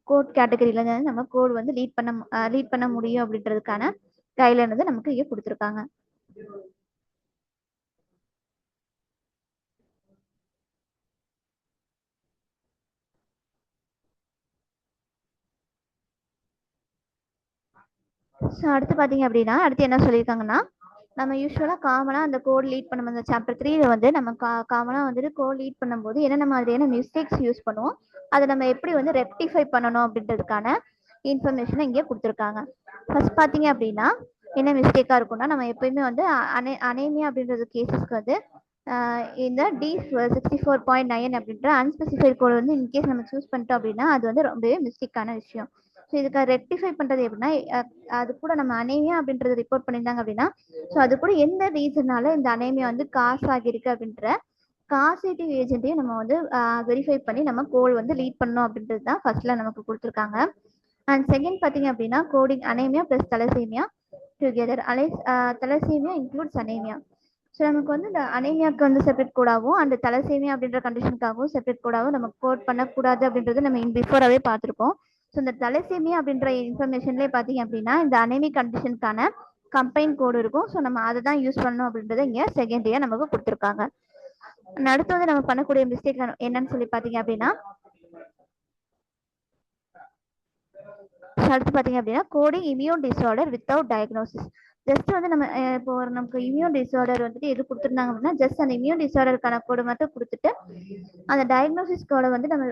கோட் கேட்டகரியில இருந்து நம்ம கோட் வந்து லீட் பண்ண முடியும் அப்படின்றதுக்கான கைட்லைன் வந்து நமக்கு இங்கே கொடுத்துருக்காங்க. ஸோ அடுத்து பார்த்தீங்க அப்படின்னா அடுத்து என்ன சொல்லியிருக்காங்கன்னா நம்ம யூஸ்வலாக காமனாக அந்த கோட் லீட் பண்ணும்போது அந்த சாப்டர் 3ல வந்து நம்ம காமனாக வந்துட்டு கோட் லீட் பண்ணும்போது என்னென்ன மாதிரியான மிஸ்டேக்ஸ் யூஸ் பண்ணுவோம், அதை நம்ம எப்படி வந்து ரெக்டிஃபை பண்ணணும் அப்படின்றதுக்கான இன்ஃபர்மேஷனை இங்கே கொடுத்துருக்காங்க. ஃபர்ஸ்ட் பார்த்தீங்க அப்படின்னா என்ன மிஸ்டேக்காக இருக்கும்னா, நம்ம எப்பயுமே வந்து அனேமியா அப்படின்றது கேசஸ்க்கு வந்து இந்த D64.9 அப்படின்ற அன்ஸ்பெசிஃபைட் கோட் வந்து இன்கேஸ் நம்ம சூஸ் பண்ணிட்டோம் அப்படின்னா அது வந்து ரொம்பவே மிஸ்டேக்கான விஷயம். ஸோ இதுக்கு ரெக்டிஃபை பண்ணுறது எப்படின்னா, அது கூட நம்ம அனேமியா அப்படின்றது ரிப்போர்ட் பண்ணியிருந்தாங்க அப்படின்னா, ஸோ அது கூட எந்த ரீசனால இந்த அனேமியா வந்து காசு ஆகியிருக்கு அப்படின்ற காசேட்டிவ் ஏஜென்ட்டையும் நம்ம வந்து வெரிஃபை பண்ணி நம்ம கோல் வந்து லீட் பண்ணணும் அப்படின்றது தான் ஃபர்ஸ்ட்ல நமக்கு கொடுத்துருக்காங்க. அண்ட் செகண்ட் பார்த்தீங்க அப்படின்னா coding anaemia plus thalassaemia together thalassaemia includes anaemia. So நமக்கு வந்து இந்த அனேமியாவுக்கு வந்து செப்பரேட் கோடாகவும் அண்ட் தலசேமியா அப்படின்ற கண்டிஷனுக்காகவும் செப்பரேட் கோடாகவும் நம்ம கோட் பண்ணக்கூடாது அப்படின்றது நம்ம பிஃபோராகவே பார்த்துருக்கோம். ஸோ இந்த தலசேமியா அப்படின்ற இன்ஃபர்மேஷன்லேயே பார்த்தீங்க அப்படின்னா இந்த அனேமிக் கண்டிஷனுக்கான கம்பைன் கோடு இருக்கும். ஸோ நம்ம அதை தான் யூஸ் பண்ணணும் அப்படின்றத இங்கே செகண்ட் இயர் நமக்கு கொடுத்துருக்காங்க. அடுத்து வந்து நம்ம பண்ணக்கூடிய மிஸ்டேக் என்னன்னு சொல்லி பார்த்தீங்க அப்படின்னா, அடுத்து பார்த்தீங்க அப்படின்னா coding immune disorder without diagnosis. Just வந்து நம்ம இப்போ நமக்கு இம்யூன் டிஸார்டர் வந்துட்டு எது கொடுத்துருந்தாங்க அப்படின்னா ஜஸ்ட் அந்த இம்யூன் டிஸார்டருக்கான கோடு மட்டும் கொடுத்துட்டு அந்த டயக்னோசிஸ் கோடை வந்து நம்ம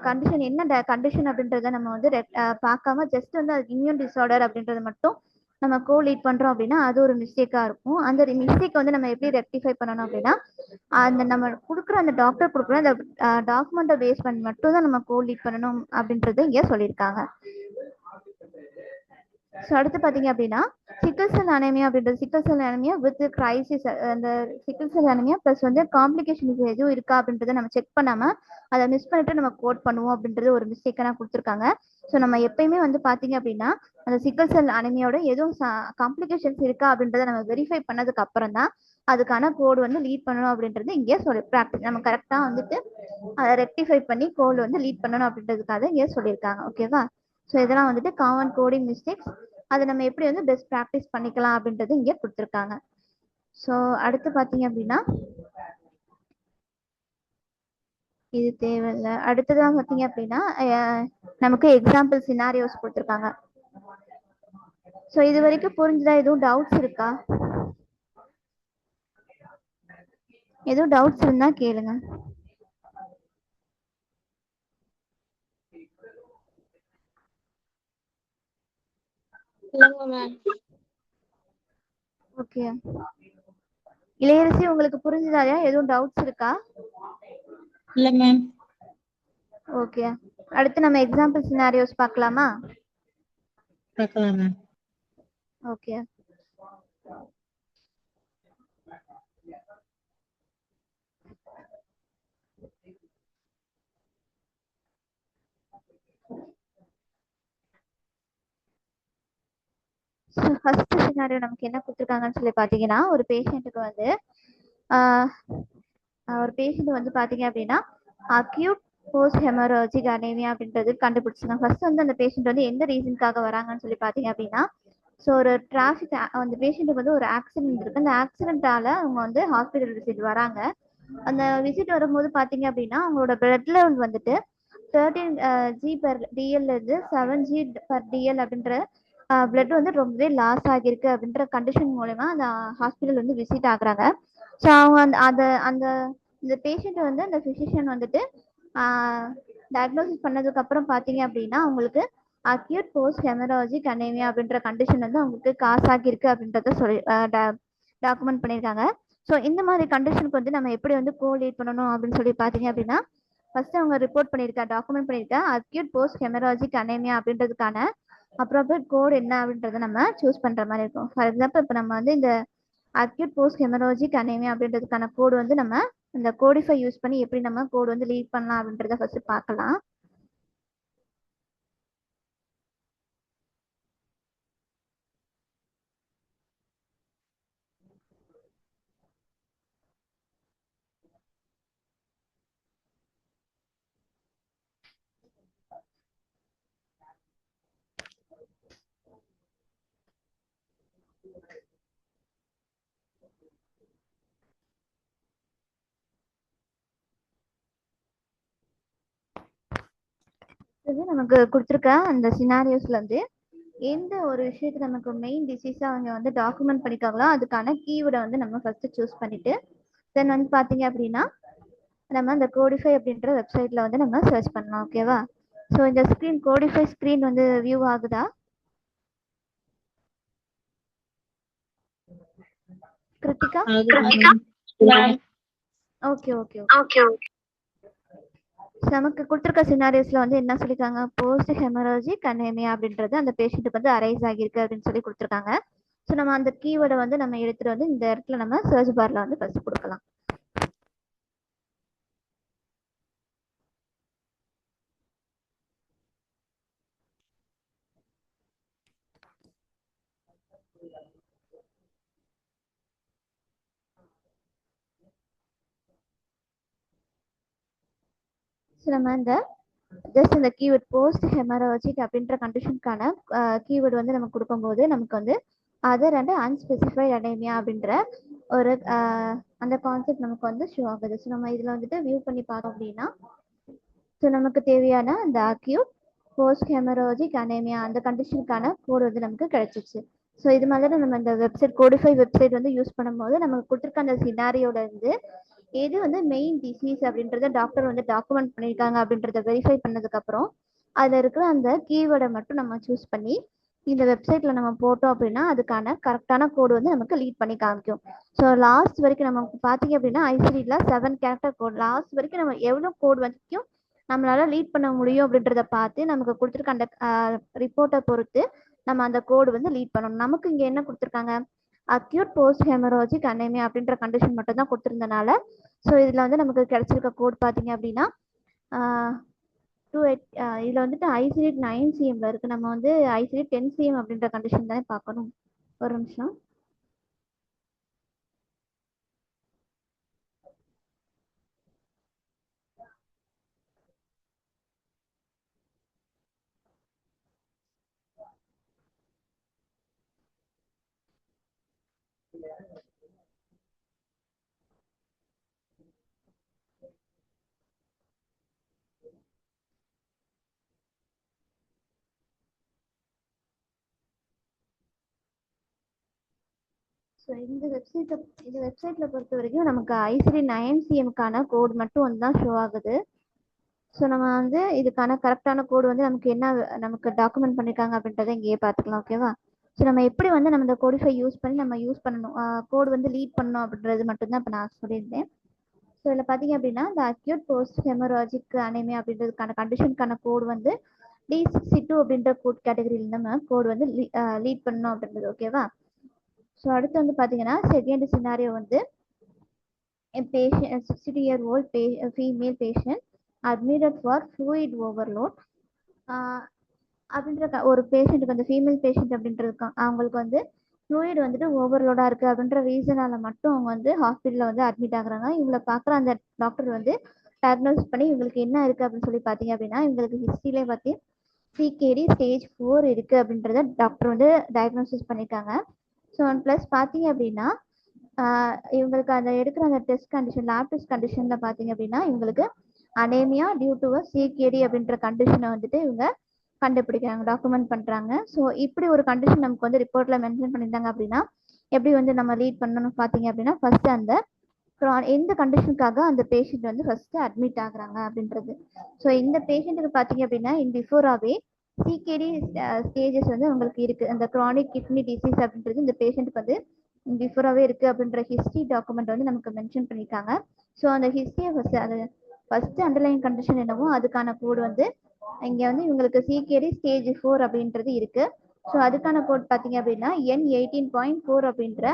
கண்டிஷன் என்ன கண்டிஷன் அப்படின்றத நம்ம வந்து பார்க்காம ஜஸ்ட் வந்து அது இம்யூன் டிஸார்டர் அப்படின்றத மட்டும் நம்ம கோ லீட் பண்ணுறோம் அப்படின்னா அது ஒரு மிஸ்டேக்காக இருக்கும். அந்த மிஸ்டேக் வந்து நம்ம எப்படி ரெக்டிஃபை பண்ணணும் அப்படின்னா அந்த நம்ம கொடுக்குற அந்த டாக்டர் கொடுக்குற அந்த டாக்குமெண்ட்டை பேஸ் பண்ணி மட்டும் தான் நம்ம கோ லீட் பண்ணணும் அப்படின்றது இங்கே சொல்லியிருக்காங்க. ஸோ அடுத்து பார்த்தீங்க அப்படின்னா சிக்கல் செல் அனேமியா அப்படின்றது சிக்கல் செல் அனேமியா வித் கிரைசிஸ் அந்த சிக்கல் செல் அனேமியா ப்ளஸ் வந்து காம்ப்ளிகேஷன்ஸ் எதுவும் இருக்கா அப்படின்றத நம்ம செக் பண்ணாமல் அதை மிஸ் பண்ணிட்டு நம்ம கோட் பண்ணுவோம் அப்படின்றது ஒரு மிஸ்டேக்காக கொடுத்துருக்காங்க. ஸோ நம்ம எப்பயுமே வந்து பார்த்தீங்க அப்படின்னா அந்த சிக்கல் செல் அனேமியாவோட எதுவும் காம்ப்ளிகேஷன்ஸ் இருக்கா அப்படின்றத நம்ம வெரிஃபை பண்ணதுக்கு அப்புறம் தான் அதுக்கான கோடு வந்து லீட் பண்ணணும் அப்படின்றது இங்கே ப்ராக்டிஸ் நம்ம கரெக்டாக வந்துட்டு அதை ரெக்டிஃபை பண்ணி கோடு வந்து லீட் பண்ணணும் அப்படின்றதுக்காக இங்கே சொல்லியிருக்காங்க. ஓகேவா? ஸோ இதெல்லாம் வந்துட்டு காமன் கோடிங் மிஸ்டேக்ஸ், அதை நம்ம எப்படி வந்து பெஸ்ட் ப்ராக்டிஸ் பண்ணிக்கலாம் அப்படின்றது இங்கே கொடுத்துருக்காங்க. ஸோ அடுத்து பார்த்தீங்க அப்படின்னா இது தேவையில்லை. அடுத்ததான் பார்த்தீங்க அப்படின்னா நமக்கு எக்ஸாம்பிள் சினாரியோஸ் கொடுத்துருக்காங்க. ஸோ இது வரைக்கும் புரிஞ்சுதா? எதுவும் டவுட்ஸ் இருக்கா? எதுவும் டவுட்ஸ் இருந்தா கேளுங்க. ஓகே இளையரசி, உங்களுக்கு புரிஞ்சுதாயா? எதுவும் டவுட்ஸ் இருக்கா? இல்ல மேம். ஓகே, அடுத்து நம்ம எக்ஸாம்பிள் சினாரியோஸ் பார்க்கலாமா? பார்க்கலாம் மேம். ஓகே, ஃபர்ஸ்ட் சினாரியோ நமக்கு என்ன கொடுத்துருக்காங்கன்னு சொல்லி பார்த்தீங்கன்னா ஒரு பேஷண்ட்டுக்கு வந்து ஒரு பேஷண்ட் வந்து பார்த்தீங்க அப்படின்னா அக்யூட் போஸ்ட் ஹெமராஜிக் அனேமியா அப்படின்றது கண்டுபிடிச்சிருக்காங்க. ஃபர்ஸ்ட் வந்து அந்த பேஷண்ட் வந்து எந்த ரீசனுக்காக வராங்கன்னு சொல்லி பார்த்தீங்க அப்படின்னா, ஸோ ஒரு டிராஃபிக் அந்த பேஷண்ட்டுக்கு வந்து ஒரு ஆக்சிடென்ட் இருக்கு. அந்த ஆக்சிடென்ட்டால அவங்க வந்து ஹாஸ்பிட்டல் விசிட் வராங்க. அந்த விசிட் வரும்போது பார்த்தீங்க அப்படின்னா அவங்களோட பிளட் லெவல் வந்துட்டு 13 G/dl இருந்து 7 G/dl அப்படின்ற பிளட் வந்து ரொம்பவே லாஸ் ஆகியிருக்கு அப்படின்ற கண்டிஷன் மூலமா அந்த ஹாஸ்பிட்டல் வந்து விசிட் ஆகுறாங்க. ஸோ அவங்க அந்த இந்த பேஷண்ட் வந்து அந்த ஃபிசிஷியன் வந்துட்டு டயக்னோசிஸ் பண்ணதுக்கு அப்புறம் பார்த்தீங்க அப்படின்னா அவங்களுக்கு அக்யூட் போஸ்ட் ஹெமராஜிக் அனேமியா அப்படின்ற கண்டிஷன் வந்து அவங்களுக்கு காஸ் ஆகியிருக்கு அப்படின்றத சொல்லி டாக்குமெண்ட் பண்ணியிருக்காங்க. ஸோ இந்த மாதிரி கண்டிஷனுக்கு வந்து நம்ம எப்படி வந்து கோஆர்டினேட் பண்ணணும் அப்படின்னு சொல்லி பார்த்தீங்க அப்படின்னா ஃபர்ஸ்ட் அவங்க ரிப்போர்ட் பண்ணியிருக்கா டாக்குமெண்ட் பண்ணியிருக்கா அக்யூட் போஸ்ட் ஹெமராஜிக் அனேமியா அப்படின்றதுக்கான அப்ராப்ரியேட் கோட் என்ன அப்படின்றத நம்ம சூஸ் பண்ற மாதிரி இருக்கும். ஃபார் எக்ஸாம்பிள் இப்போ நம்ம வந்து இந்த அக்யூட் போஸ்ட் ஹெமராஜிக் அனேமியா அப்படின்றதுக்கான கோடு வந்து நம்ம இந்த கோடிஃபை யூஸ் பண்ணி எப்படி நம்ம கோடு வந்து லீட் பண்ணலாம் அப்படின்றத ஃபர்ஸ்ட் பார்க்கலாம். நமக்கு கொடுத்துருக்க அந்த சினாரியோஸ்ல வந்து எந்த ஒரு விஷயத்தை நமக்கு மெயின் டிசீஸாக அவங்க வந்து டாக்குமெண்ட் பண்ணிக்காங்களோ அதுக்கான கீவேர்டை வந்து நம்ம ஃபர்ஸ்ட் சூஸ் பண்ணிட்டு தென் வந்து பார்த்தீங்க அப்படின்னா நம்ம அந்த கோடிஃபை அப்படின்ற வெப்சைட்ல வந்து நம்ம சர்ச் பண்ணலாம். ஓகேவா? ஸோ இந்த ஸ்க்ரீன் கோடிஃபை ஸ்க்ரீன் வந்து வியூ ஆகுதா? கிருத்திகா? Okay okay okay. நமக்கு கொடுத்துருக்க சினாரியோஸ்ல வந்து என்ன சொல்லியிருக்காங்க, போஸ்ட் ஹெமராஜிக் அனீமியா அப்படின்றது அந்த பேஷண்ட்டுக்கு வந்து அரைஸ் ஆகியிருக்கு அப்படின்னு சொல்லி கொடுத்துருக்காங்க. ஸோ நம்ம அந்த கீவேர்டை வந்து நம்ம எடுத்துட்டு வந்து இந்த இடத்துல நம்ம சர்ச் பார்ல வந்து ஃபர்ஸ்ட் கொடுக்கலாம். ஸோ நம்ம இந்த ஜஸ்ட் இந்த கீவேர்ட் போஸ்ட் ஹெமராஜிக் அப்படின்ற கண்டிஷனுக்கான கீவேர்டு வந்து நம்ம கொடுக்கும்போது நமக்கு வந்து அதர் அண்ட் அன்ஸ்பெசிஃபைட் அனீமியா அப்படின்ற ஒரு அந்த கான்செப்ட் நமக்கு வந்து ஷோ ஆகுது. ஸோ நம்ம இதில் வந்துட்டு வியூ பண்ணி பார்த்தோம் அப்படின்னா ஸோ நமக்கு தேவையான அந்த அக்யூட் போஸ்ட் ஹெமராஜிக் அனீமியா அந்த கண்டிஷனுக்கான கோடு வந்து நமக்கு கிடைச்சிச்சு. ஸோ இது மாதிரி நம்ம இந்த வெப்சைட் கோடிஃபை வெப்சைட் வந்து யூஸ் பண்ணும்போது நமக்கு கொடுத்துருக்க அந்த சினாரியோட இருந்து எது வந்து மெயின் டிசீஸ் அப்படின்றத டாக்டர் வந்து டாக்குமெண்ட் பண்ணியிருக்காங்க அப்படின்றத வெரிஃபை பண்ணதுக்கப்புறம் அதில் இருக்கிற அந்த கீவேர்டை மட்டும் நம்ம சூஸ் பண்ணி இந்த வெப்சைட்ல நம்ம போட்டோம் அப்படின்னா அதுக்கான கரெக்டான கோடு வந்து நமக்கு லீட் பண்ணி காமிக்கும். ஸோ லாஸ்ட் வரைக்கும் நமக்கு பார்த்தீங்க அப்படின்னா ஐசிடியில் 7 கேரக்டர் கோட் லாஸ்ட் வரைக்கும் நம்ம எவ்வளோ கோட் வரைக்கும் நம்மளால லீட் பண்ண முடியும் அப்படின்றத பார்த்து நமக்கு கொடுத்துருக்க அந்த ரிப்போர்ட்டை பொறுத்து நம்ம அந்த கோடு வந்து லீட் பண்ணணும். நமக்கு இங்கே என்ன கொடுத்துருக்காங்க, அக்யூட் போஸ்ட் ஹெமராஜிக் அனீமியா அப்படின்ற கண்டிஷன் மட்டும் தான் கொடுத்துருந்தனால ஸோ இதில் வந்து நமக்கு கிடைச்சிருக்க கோட் பார்த்தீங்க அப்படின்னா 28 இதில் வந்துட்டு ஐசிடி 9 CMல இருக்குது. நம்ம வந்து ஐசிடி 10 CM அப்படின்ற கண்டிஷன் தானே பார்க்கணும். ஒரு நிமிஷம். ஸோ இந்த வெப்சைட்டில் பொறுத்த வரைக்கும் நமக்கு ஐசிடி 9 CMக்கான கோட் மட்டும் வந்து தான் ஷோ ஆகுது. ஸோ நம்ம வந்து இதுக்கான கரெக்டான கோடு வந்து நமக்கு என்ன நமக்கு டாக்குமெண்ட் பண்ணியிருக்காங்க அப்படின்றத இங்கேயே பார்த்துக்கலாம். ஓகேவா? ஸோ நம்ம எப்படி வந்து நம்ம இந்த கோடிஃபை யூஸ் பண்ணி நம்ம யூஸ் பண்ணணும், கோடு வந்து லீட் பண்ணணும் அப்படின்றது மட்டும்தான் இப்போ நான் சொல்லியிருந்தேன். ஸோ இதில் பார்த்தீங்க அப்படின்னா இந்த அக்யூட் போஸ்ட் ஹெமராஜிக் அனீமியா அப்படின்றதுக்கான கண்டிஷனுக்கான கோடு வந்து D62 அப்படின்ற கோட் கேட்டகரியில் நம்ம கோடு வந்து லீட் பண்ணணும் அப்படின்றது. ஓகேவா? ஸோ அடுத்து வந்து பார்த்தீங்கன்னா செகண்ட் சினாரியோ வந்து patient 60-year-old female patient admitted for fluid overload அப்படின்ற ஒரு பேஷண்ட்டுக்கு வந்து ஃபீமேல் பேஷண்ட் அப்படின்றது அவங்களுக்கு வந்து ஃப்ளூயிட் வந்துட்டு ஓவர்லோடாக இருக்குது அப்படின்ற ரீசனால் மட்டும் அவங்க வந்து ஹாஸ்பிட்டலில் வந்து அட்மிட் ஆகுறாங்க. இவங்களை பார்க்குற அந்த டாக்டர் வந்து டயக்னோஸ் பண்ணி இவங்களுக்கு என்ன இருக்குது அப்படின்னு சொல்லி பார்த்தீங்க அப்படின்னா இவங்களுக்கு ஹிஸ்ட்ரியிலே பார்த்து CKD ஸ்டேஜ் 4 இருக்குது அப்படின்றத டாக்டர் வந்து டயக்னோசிஸ் பண்ணியிருக்காங்க. ஸோ ப்ளஸ் பார்த்தீங்க அப்படின்னா இவங்களுக்கு அந்த எடுக்கிற அந்த டெஸ்ட் கண்டிஷன் லேப் டெஸ்ட் கண்டிஷனில் பார்த்தீங்க அப்படின்னா இவங்களுக்கு அனேமியா டியூ டு CKD அப்படின்ற கண்டிஷனை வந்துட்டு இவங்க கண்டுபிடிக்கிறாங்க, டாக்குமெண்ட் பண்ணுறாங்க. ஸோ இப்படி ஒரு கண்டிஷன் நமக்கு வந்து ரிப்போர்ட்டில் மென்ஷன் பண்ணியிருந்தாங்க அப்படின்னா எப்படி வந்து நம்ம லீட் பண்ணணும்னு பார்த்தீங்க அப்படின்னா ஃபர்ஸ்ட் அந்த எந்த கண்டிஷனுக்காக அந்த பேஷண்ட் வந்து ஃபர்ஸ்ட் அட்மிட் ஆகுறாங்க அப்படின்றது. ஸோ இந்த பேஷண்ட்டுக்கு பார்த்தீங்க அப்படின்னா பிஃபோராகவே CKD ஸ்டேஜஸ் வந்து உங்களுக்கு இருக்குது. அந்த க்ரானிக் கிட்னி டிசீஸ் அப்படின்றது இந்த பேஷண்ட்டுக்கு வந்து பிஃபோராகவே இருக்குது அப்படின்ற ஹிஸ்ட்ரி டாக்குமெண்ட் வந்து நமக்கு மென்ஷன் பண்ணியிருக்காங்க. ஸோ அந்த ஹிஸ்ட்ரியை ஃபர்ஸ்ட் அண்டர்லைன் கண்டிஷன் என்னவோ அதுக்கான கோடு வந்து இங்கே வந்து இவங்களுக்கு CKD ஸ்டேஜ் 4 அப்படின்றது இருக்குது. ஸோ அதுக்கான கோட் பார்த்தீங்க அப்படின்னா N18.4 அப்படின்ற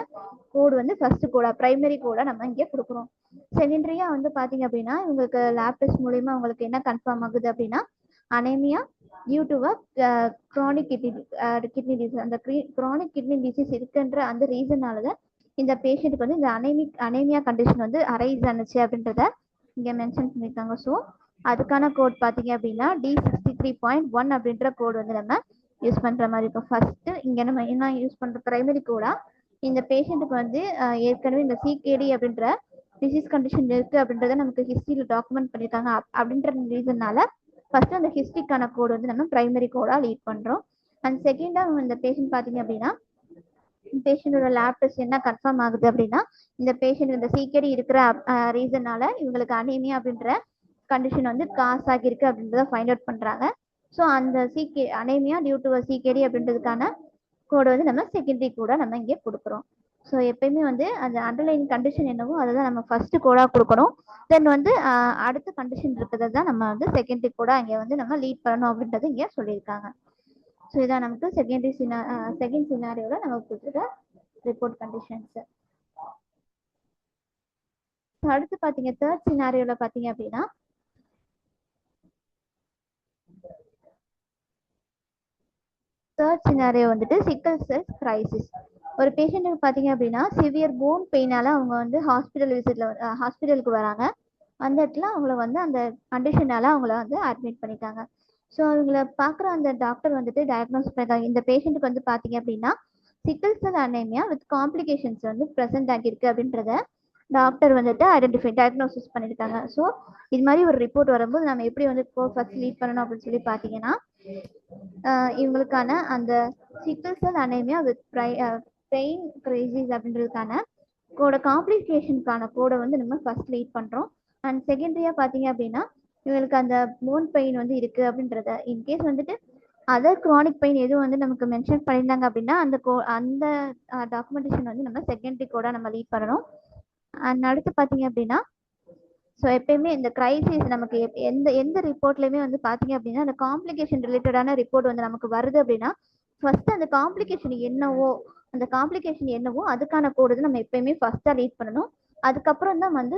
கோடு வந்து ஃபர்ஸ்ட் கோடா ப்ரைமரி கோடா நம்ம இங்கே கொடுக்குறோம். செகண்டரியாக வந்து பார்த்தீங்க அப்படின்னா இவங்களுக்கு லேப் டெஸ்ட் மூலிமா உங்களுக்கு என்ன கன்ஃபார்ம் ஆகுது அப்படின்னா anaemia due to chronic kidney disease அந்த க்ரானிக் கிட்னி டிசீஸ் இருக்குன்ற அந்த ரீசனால தான் இந்த பேஷண்ட்டுக்கு வந்து இந்த அனேமியா கண்டிஷன் வந்து அரைஸ் ஆனிச்சு அப்படின்றத இங்கே மென்ஷன் பண்ணியிருக்காங்க. ஸோ அதுக்கான கோட் பார்த்தீங்க அப்படின்னா D63.1 அப்படின்ற கோடு வந்து நம்ம யூஸ் பண்ணுற மாதிரி இருக்கும். ஃபர்ஸ்ட் இங்கே நம்ம என்ன யூஸ் பண்ணுற ப்ரைமரி கோடா இந்த பேஷண்ட்டுக்கு வந்து ஏற்கனவே இந்த CKD அப்படின்ற டிசீஸ் கண்டிஷன் இருக்கு அப்படின்றத நமக்கு ஹிஸ்ட்ரியில் டாக்குமெண்ட் பண்ணியிருக்காங்க அப்படின்ற ரீசன்னால ஃபர்ஸ்ட் அந்த ஹிஸ்ட்ரிக்கான கோடு வந்து நம்ம ப்ரைமரி கோடா லீட் பண்ணுறோம். அண்ட் செகண்டா இந்த பேஷண்ட் பாத்தீங்க அப்படின்னா பேஷண்டோட லேப் டெஸ்ட் என்ன கன்ஃபார்ம் ஆகுது அப்படின்னா இந்த பேஷண்ட் இந்த சீக்கிரம் இருக்கிற ரீசனால இவங்களுக்கு அனீமியா அப்படின்ற கண்டிஷன் வந்து காஸ் ஆகியிருக்கு அப்படின்றத ஃபைண்ட் அவுட் பண்றாங்க. ஸோ அந்த அனீமியா டியூ டு சிகேடி அப்படின்றதுக்கான கோடு வந்து நம்ம செகண்டரி கூட நம்ம இங்கே கொடுக்குறோம். ஸோ எப்பயுமே வந்து அந்த அண்டர்லைன் கண்டிஷன் என்னவோ அதை தான் நம்ம ஃபர்ஸ்ட் கோடாக கொடுக்கணும். தென் வந்து அடுத்த கண்டிஷன் இருக்கிறத தான் நம்ம வந்து செகண்டரி கோடா இங்கே வந்து நம்ம லீட் பண்ணணும் அப்படின்றது இங்கே சொல்லியிருக்காங்க. ஸோ இதான் நமக்கு செகண்ட் சினாரியோவில் நமக்கு கொடுத்துருக்க ரிப்போர்ட் கண்டிஷன்ஸ். அடுத்து பார்த்தீங்க தேர்ட் சினாரியோவில் பார்த்தீங்க அப்படின்னா தேர்ட் சினாரியோ வந்துட்டு சிக்கல் செல் கிரைசிஸ். ஒரு பேஷண்ட்டுக்கு பார்த்தீங்க அப்படின்னா சிவியர் போன் பெயினால அவங்க வந்து ஹாஸ்பிட்டலுக்கு வராங்க. அந்த இடத்துல அவங்கள வந்து அந்த கண்டிஷனால அவங்கள வந்து அட்மிட் பண்ணிட்டாங்க. ஸோ அவங்கள பார்க்குற அந்த டாக்டர் வந்துட்டு டயக்னோஸ் பண்ணிருக்காங்க. இந்த பேஷண்ட்டுக்கு வந்து பார்த்தீங்க அப்படின்னா சிக்கல் செல் அனீமியா வித் காம்ப்ளிகேஷன்ஸ் வந்து ப்ரெசென்ட் ஆகியிருக்கு அப்படின்றத டாக்டர் வந்துட்டு டயக்னோசிஸ் பண்ணியிருக்காங்க. ஸோ இது மாதிரி ஒரு ரிப்போர்ட் வரும்போது நம்ம எப்படி வந்து ஃபர்ஸ்ட் லீட் பண்ணணும் அப்படின்னு சொல்லி பார்த்தீங்கன்னா இவங்களுக்கான அந்த சிக்கல் cell anaemia with pain crisis அப்படின்றதுக்கான காம்ப்ளிகேஷனுக்கான கோடை வந்து நம்ம ஃபர்ஸ்ட் லீட் பண்ணுறோம். அண்ட் செகண்டரியாக பார்த்தீங்க அப்படின்னா இவங்களுக்கு அந்த போன் பெயின் வந்து இருக்குது அப்படின்றத இன்கேஸ் வந்துட்டு அதர் க்ரானிக் பெயின் எதுவும் வந்து நமக்கு மென்ஷன் பண்ணியிருந்தாங்க அப்படின்னா அந்த டாக்குமெண்டேஷன் வந்து நம்ம செகண்டரி கோடாக நம்ம லீட் பண்ணணும். அண்ட் அடுத்து பார்த்தீங்க அப்படின்னா ஸோ எப்பயுமே இந்த கிரைசிஸ் நமக்கு எந்த ரிப்போர்ட்லையுமே வந்து பார்த்தீங்க அப்படின்னா அந்த காம்ப்ளிகேஷன் ரிலேட்டடான ரிப்போர்ட் வந்து நமக்கு வருது அப்படின்னா ஃபர்ஸ்ட் அந்த காம்ப்ளிகேஷன் என்னவோ அதுக்கான கோடு நம்ம எப்பயுமே ஃபர்ஸ்ட்டாக லீட் பண்ணணும். அதுக்கப்புறம் தான் வந்து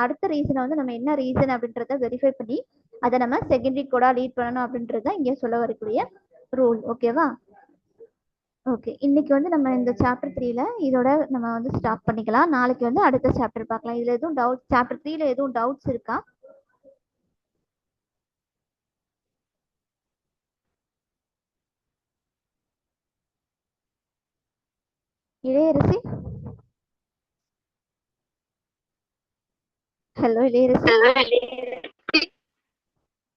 அடுத்த ரீசனை வந்து நம்ம என்ன ரீசன் அப்படின்றத வெரிஃபை பண்ணி அதை நம்ம செகண்டரி கோடாக லீட் பண்ணணும் அப்படின்றது தான் இங்கே சொல்ல வரக்கூடிய ரூல். ஓகேவா? ஓகே, இன்னைக்கு வந்து நம்ம இந்த சாப்டர் 3ல இதோட நம்ம வந்து ஸ்டாப் பண்ணிக்கலாம். நாளைக்கு வந்து அடுத்த சாப்டர் பார்க்கலாம். இதுல எதுவும் டவுட் சாப்டர் 3ல எதுவும் டவுட்ஸ் இருக்கா? இளையரசி, ஹலோ இளையரசி.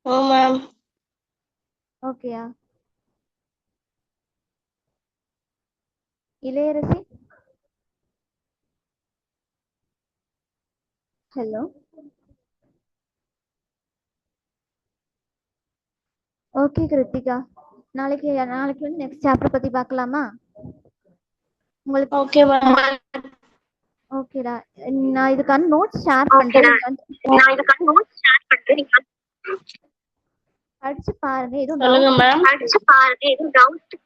ஓ மேம். ஓகேயா இளையரசி? ஹலோ. ஓகே கிருத்திகா, நாளைக்கு வந்து நெக்ஸ்ட் சாப்டர் பத்தி பார்க்கலாமா? உங்களுக்கு ஓகே மேம். ஓகேடா, நான் இதுக்கான நோட்ஸ் ஷேர் பண்றேன். படிச்சு பாருங்க. எதுவும் சொல்லுங்க மேம். படிச்சு பாருங்க. எதுவும் டவுட்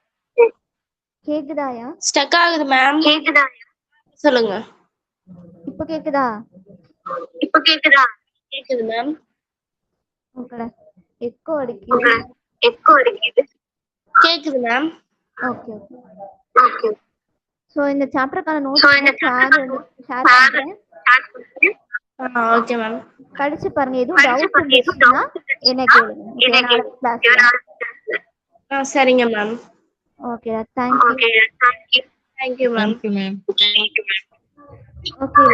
கேக்குதாயா? ஸ்டக் ஆகுது மேம். கேக்குதா? சொல்லுங்க. இப்போ கேக்குதா? கேக்குது மேம். ஓகேடா, எக்கோ அடிக்குது. கேக்குது மேம். ஓகே. சோ இந்த சாப்டருக்கான நோட்ஸ் ஷேர் பண்றேன். Okay ma'am. படிச்சு பாருங்க. எதுவும் டவுட் இருந்துச்சுன்னா என்ன கேளுங்க. சரிங்க மேம். ஓகேடா, thank you. Thank you ma'am. Okay.